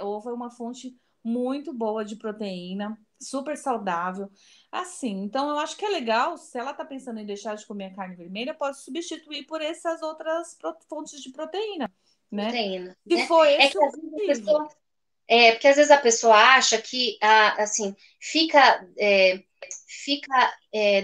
Ovo é uma fonte muito boa de proteína, super saudável. Assim, então eu acho que é legal, se ela tá pensando em deixar de comer a carne vermelha, pode substituir por essas outras fontes de proteína, né? Proteína. Se né? for esse que às vezes a pessoa, porque às vezes a pessoa acha que assim fica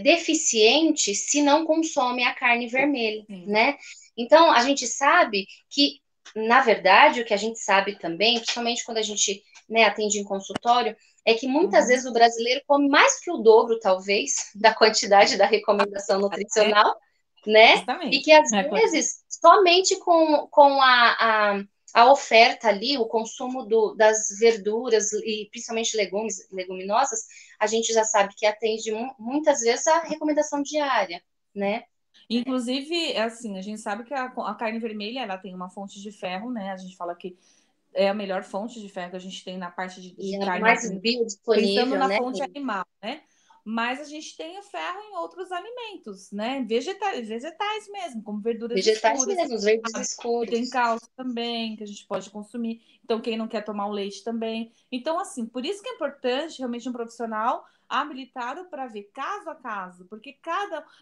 deficiente se não consome a carne vermelha, né? Então, a gente sabe que, na verdade, o que a gente sabe também, principalmente quando a gente atende em consultório, é que muitas vezes o brasileiro come mais que o dobro, talvez, da quantidade da recomendação nutricional, né? Justamente. E que, às vezes, somente com a oferta ali, o consumo das verduras e principalmente leguminosas, a gente já sabe que atende muitas vezes a recomendação diária, né? Inclusive, assim, a gente sabe que a carne vermelha, ela tem uma fonte de ferro, né? A gente fala que é a melhor fonte de ferro que a gente tem na parte de carne. Mais biodisponível, pensando na né? fonte animal, né? Mas a gente tem o ferro em outros alimentos, né? Vegetais mesmo, como verduras vegetais escuras. Mesmo, os verdes escuros. Tem cálcio também, que a gente pode consumir. Então, quem não quer tomar o leite também. Então, assim, por isso que é importante realmente um profissional habilitado para ver caso a caso, porque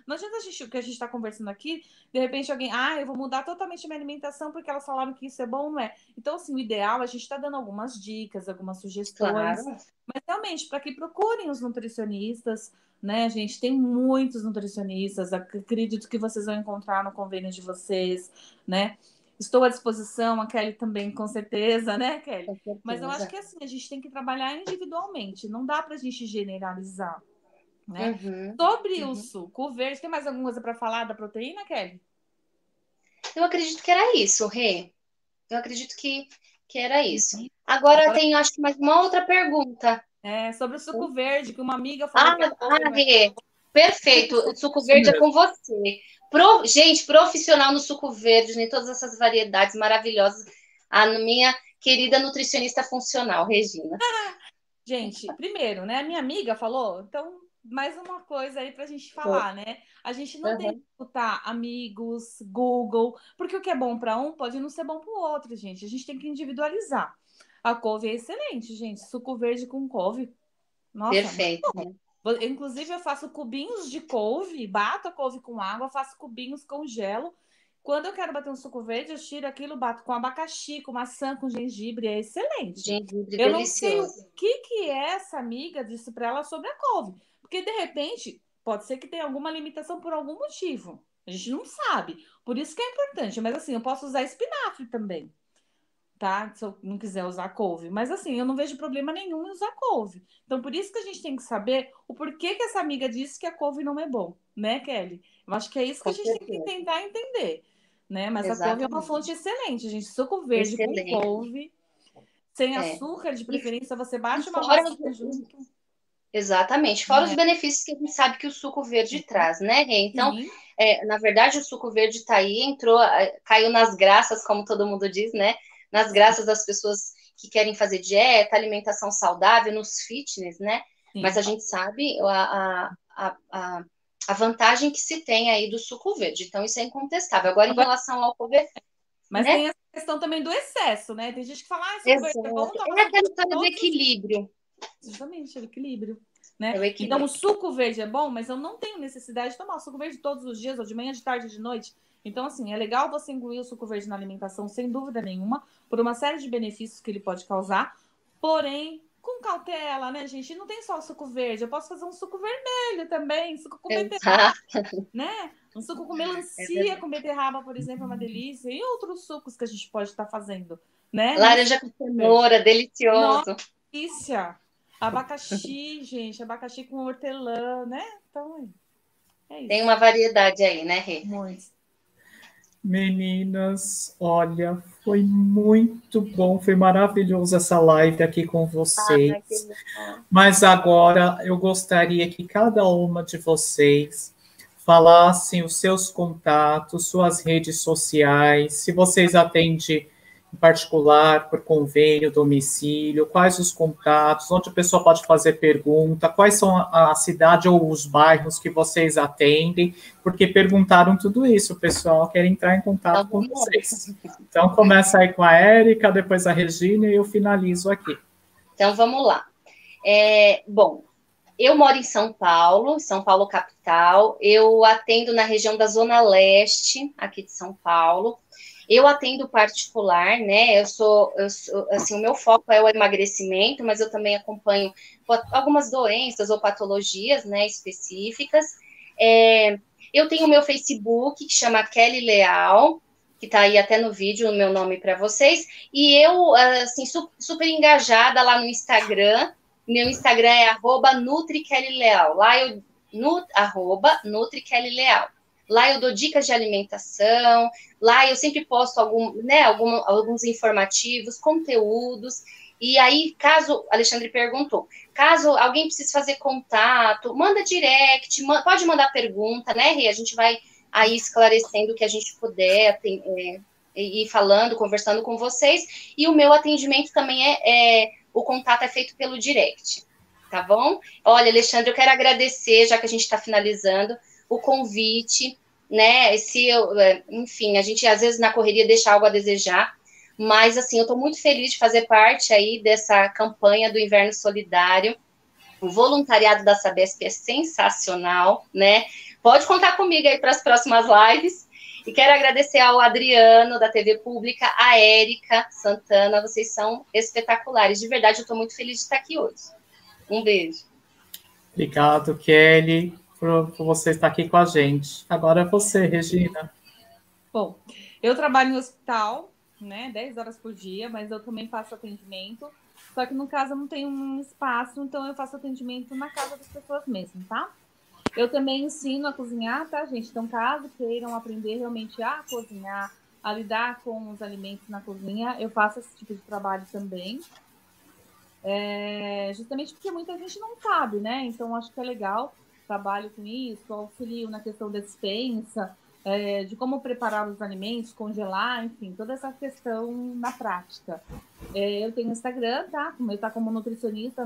não adianta o que a gente está conversando aqui, de repente alguém, eu vou mudar totalmente a minha alimentação porque elas falaram que isso é bom, não é? Então, assim, o ideal, a gente está dando algumas dicas, algumas sugestões, claro. Mas realmente, para que procurem os nutricionistas, né, gente? Tem muitos nutricionistas, acredito que vocês vão encontrar no convênio de vocês, né? Estou à disposição, a Kelly também, com certeza, né, Kelly? Mas eu acho que assim, a gente tem que trabalhar individualmente, não dá para a gente generalizar. né? Sobre o suco verde, tem mais alguma coisa para falar da proteína, Kelly? Eu acredito que era isso, Rê. Eu acredito que era isso. Agora tem, acho que, mais uma outra pergunta. Sobre o suco verde, que uma amiga falou. Rê, perfeito. O suco verde é com você. Gente, profissional no suco verde, em todas essas variedades maravilhosas. A minha querida nutricionista funcional, Regina. Gente, primeiro, né? A minha amiga falou, então, mais uma coisa aí pra gente falar, né? A gente não tem que escutar amigos, Google, porque o que é bom para um pode não ser bom para o outro, gente. A gente tem que individualizar. A couve é excelente, gente. Suco verde com couve. Nossa, perfeito. Inclusive, eu faço cubinhos de couve, bato a couve com água, faço cubinhos, congelo. Quando eu quero bater um suco verde, eu tiro aquilo, bato com abacaxi, com maçã, com gengibre, é excelente. Gengibre eu delicioso. não sei o que essa amiga disse para ela sobre a couve, porque de repente pode ser que tenha alguma limitação por algum motivo. A gente não sabe. Por isso que é importante. Mas assim, eu posso usar espinafre também, tá? Se eu não quiser usar couve. Mas assim, eu não vejo problema nenhum em usar couve. Então, por isso que a gente tem que saber o porquê que essa amiga disse que a couve não é bom, né, Kelly? Eu acho que é isso que a gente tem que tentar entender, né? Mas a couve é uma fonte excelente, gente. Suco verde com couve, sem açúcar, de preferência, você bate uma maçã junto. Exatamente. Fora os benefícios que a gente sabe que o suco verde traz, né, Rê? Então, na verdade, o suco verde tá aí, caiu nas graças, como todo mundo diz, né? Nas graças das pessoas que querem fazer dieta, alimentação saudável, nos fitness, né? Sim. Mas a gente sabe a vantagem que se tem aí do suco verde. Então, isso é incontestável. Agora, em relação ao couve... Mas tem essa questão também do excesso, né? Tem gente que fala, suco verde é bom, é aquela história do equilíbrio. Justamente, é o equilíbrio. Né? Então, o suco verde é bom, mas eu não tenho necessidade de tomar o suco verde todos os dias, ou de manhã, de tarde, de noite. Então, assim, é legal você incluir o suco verde na alimentação, sem dúvida nenhuma, por uma série de benefícios que ele pode causar, porém, com cautela, né, gente? E não tem só o suco verde, eu posso fazer um suco vermelho também, suco com beterraba, né? Um suco com melancia, com beterraba, por exemplo, é uma delícia. E outros sucos que a gente pode estar fazendo, né? Laranja com cenoura, delicioso. Nossa, delícia! Abacaxi, gente, abacaxi com hortelã, né? Então, é isso. Tem uma variedade aí, né, Rê? Muito. Meninas, olha, foi muito bom, foi maravilhoso essa live aqui com vocês. Mas agora eu gostaria que cada uma de vocês falassem os seus contatos, suas redes sociais, se vocês atendem em particular, por convênio, domicílio, quais os contatos, onde a pessoa pode fazer pergunta, quais são a cidade ou os bairros que vocês atendem, porque perguntaram tudo isso, o pessoal quer entrar em contato com vocês. Então, começa aí com a Érica, depois a Regina e eu finalizo aqui. Então, vamos lá. Bom, eu moro em São Paulo capital, eu atendo na região da Zona Leste, aqui de São Paulo. Eu atendo particular, né? Eu sou assim, o meu foco é o emagrecimento, mas eu também acompanho algumas doenças ou patologias, né, específicas. Eu tenho o meu Facebook, que chama Kelly Leal, que tá aí até no vídeo, o meu nome para vocês. E eu, assim, super engajada lá no Instagram. Meu Instagram é @NutriKellyLeal. Lá eu @NutriKellyLeal. Lá eu dou dicas de alimentação, lá eu sempre posto alguns informativos, conteúdos. E aí, caso, Alexandre perguntou, caso alguém precise fazer contato, manda direct, pode mandar pergunta, né, Rê? A gente vai aí esclarecendo o que a gente puder, ir falando, conversando com vocês. E o meu atendimento também o contato é feito pelo direct, tá bom? Olha, Alexandre, eu quero agradecer, já que a gente está finalizando, o convite, né? Enfim, a gente às vezes na correria deixa algo a desejar, mas assim, eu estou muito feliz de fazer parte aí dessa campanha do Inverno Solidário. O voluntariado da Sabesp é sensacional, né? Pode contar comigo aí para as próximas lives. E quero agradecer ao Adriano, da TV Pública, a Érica Santana, vocês são espetaculares. De verdade, eu estou muito feliz de estar aqui hoje. Um beijo. Obrigado, Kelly, por você estar aqui com a gente. Agora é você, Regina. Bom, eu trabalho no hospital, né, 10 horas por dia, mas eu também faço atendimento Só que no caso eu não tenho um espaço, então eu faço atendimento na casa das pessoas mesmo, tá? Eu também ensino a cozinhar, tá, gente? Então, caso queiram aprender realmente a cozinhar, a lidar com os alimentos na cozinha, eu faço esse tipo de trabalho também. Justamente porque muita gente não sabe, né? Então, acho que é legal, trabalho com isso, auxilio na questão da despensa, de como preparar os alimentos, congelar, enfim, toda essa questão na prática. Eu tenho Instagram, tá? O meu tá como nutricionista,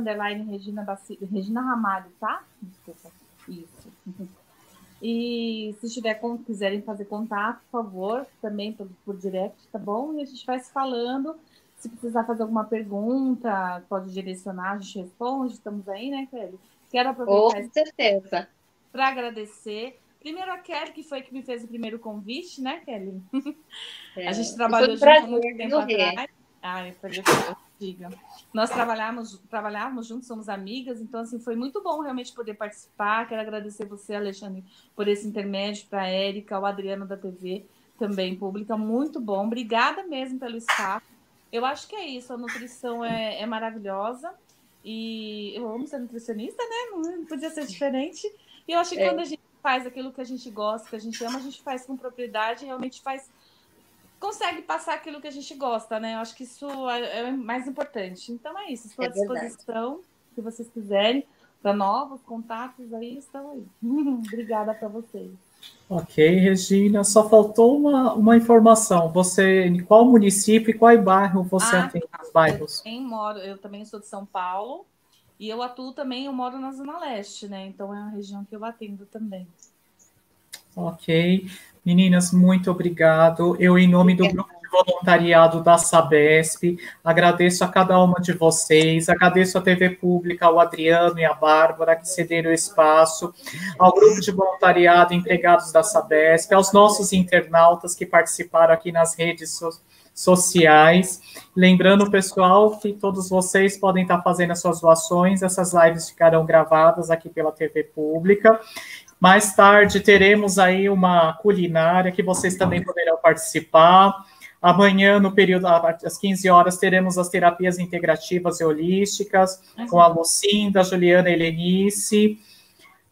_Regina Ramalho, tá? Desculpa, isso. E se quiserem fazer contato, por favor, também por direct, tá bom? E a gente vai se falando. Se precisar fazer alguma pergunta, pode direcionar, a gente responde. Estamos aí, né, Kelly? Quero aproveitar com certeza. Para agradecer. Primeiro a Kelly, que foi que me fez o primeiro convite, né, Kelly? A gente trabalhou junto há muito tempo atrás. Diga. Nós trabalhávamos juntos, somos amigas, então assim, foi muito bom realmente poder participar. Quero agradecer você, Alexandre, por esse intermédio, para a Érica, o Adriano da TV, também pública, muito bom. Obrigada mesmo pelo espaço. Eu acho que é isso, a nutrição é maravilhosa e eu amo ser nutricionista, né? Não podia ser diferente. E eu acho que quando a gente faz aquilo que a gente gosta, que a gente ama, a gente faz com propriedade, realmente consegue passar aquilo que a gente gosta, né? Eu acho que isso é mais importante. Então é isso, estou à disposição, se vocês quiserem, para novos contatos, aí estão aí. Obrigada para vocês. Ok, Regina, só faltou uma informação. Você, em qual município e qual bairro você atende os bairros? Eu também sou de São Paulo e eu atuo também, eu moro na Zona Leste, né? Então é uma região que eu atendo também. Ok. Meninas, muito obrigado. Eu, em nome do grupo de voluntariado da Sabesp, agradeço a cada uma de vocês, agradeço à TV Pública, ao Adriano e à Bárbara, que cederam o espaço, ao grupo de voluntariado empregados da Sabesp, aos nossos internautas que participaram aqui nas redes sociais. Lembrando, pessoal, que todos vocês podem estar fazendo as suas doações, essas lives ficarão gravadas aqui pela TV Pública. Mais tarde teremos aí uma culinária que vocês também poderão participar. Amanhã, no período, às 15 horas, teremos as terapias integrativas e holísticas com a Lucinda, a Juliana e a Helenice.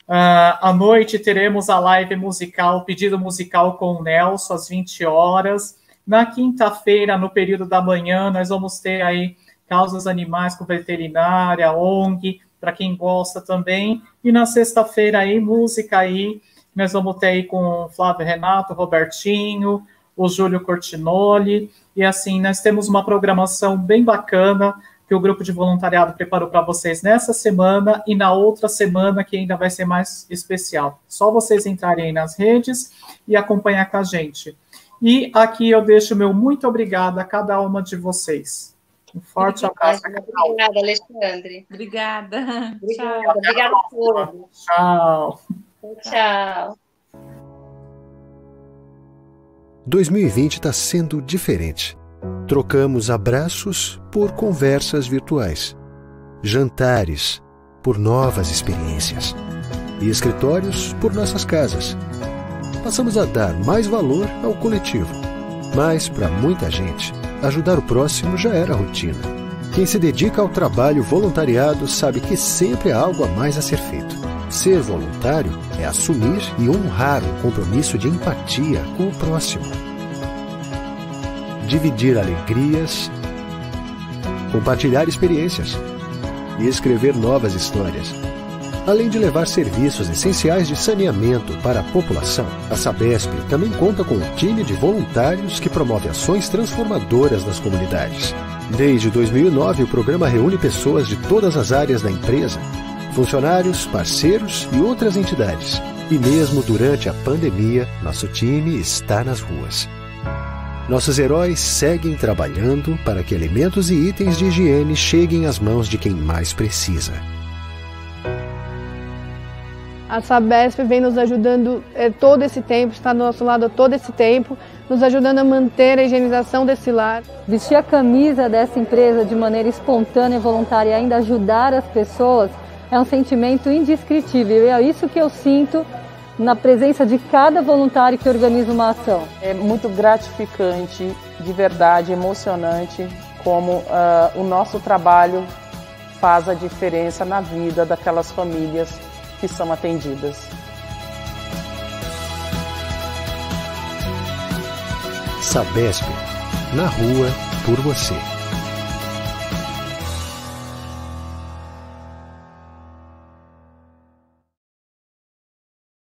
À noite teremos a live musical, pedido musical com o Nelson, às 20 horas. Na quinta-feira, no período da manhã, nós vamos ter aí causas animais com veterinária, ONG, para quem gosta também. E na sexta-feira aí, música aí, nós vamos ter aí com o Flávio Renato, Robertinho, o Júlio Cortinoli, e assim, nós temos uma programação bem bacana que o grupo de voluntariado preparou para vocês nessa semana e na outra semana que ainda vai ser mais especial. Só vocês entrarem aí nas redes e acompanhar com a gente. E aqui eu deixo o meu muito obrigado a cada uma de vocês. Um forte abraço. Obrigada, Alexandre. Obrigada. Obrigada a todos. Tchau. Tchau. 2020 está sendo diferente. Trocamos abraços por conversas virtuais, jantares por novas experiências e escritórios por nossas casas. Passamos a dar mais valor ao coletivo, mas para muita gente, ajudar o próximo já era rotina. Quem se dedica ao trabalho voluntariado sabe que sempre há algo a mais a ser feito. Ser voluntário é assumir e honrar um compromisso de empatia com o próximo. Dividir alegrias, compartilhar experiências e escrever novas histórias. Além de levar serviços essenciais de saneamento para a população, a Sabesp também conta com um time de voluntários que promove ações transformadoras nas comunidades. Desde 2009, o programa reúne pessoas de todas as áreas da empresa, funcionários, parceiros e outras entidades. E mesmo durante a pandemia, nosso time está nas ruas. Nossos heróis seguem trabalhando para que alimentos e itens de higiene cheguem às mãos de quem mais precisa. A Sabesp vem nos ajudando todo esse tempo, está do nosso lado todo esse tempo, nos ajudando a manter a higienização desse lar. Vestir a camisa dessa empresa de maneira espontânea e voluntária e ainda ajudar as pessoas é um sentimento indescritível. E é isso que eu sinto na presença de cada voluntário que organiza uma ação. É muito gratificante, de verdade, emocionante, como o nosso trabalho faz a diferença na vida daquelas famílias que são atendidas. Sabesp, na rua por você.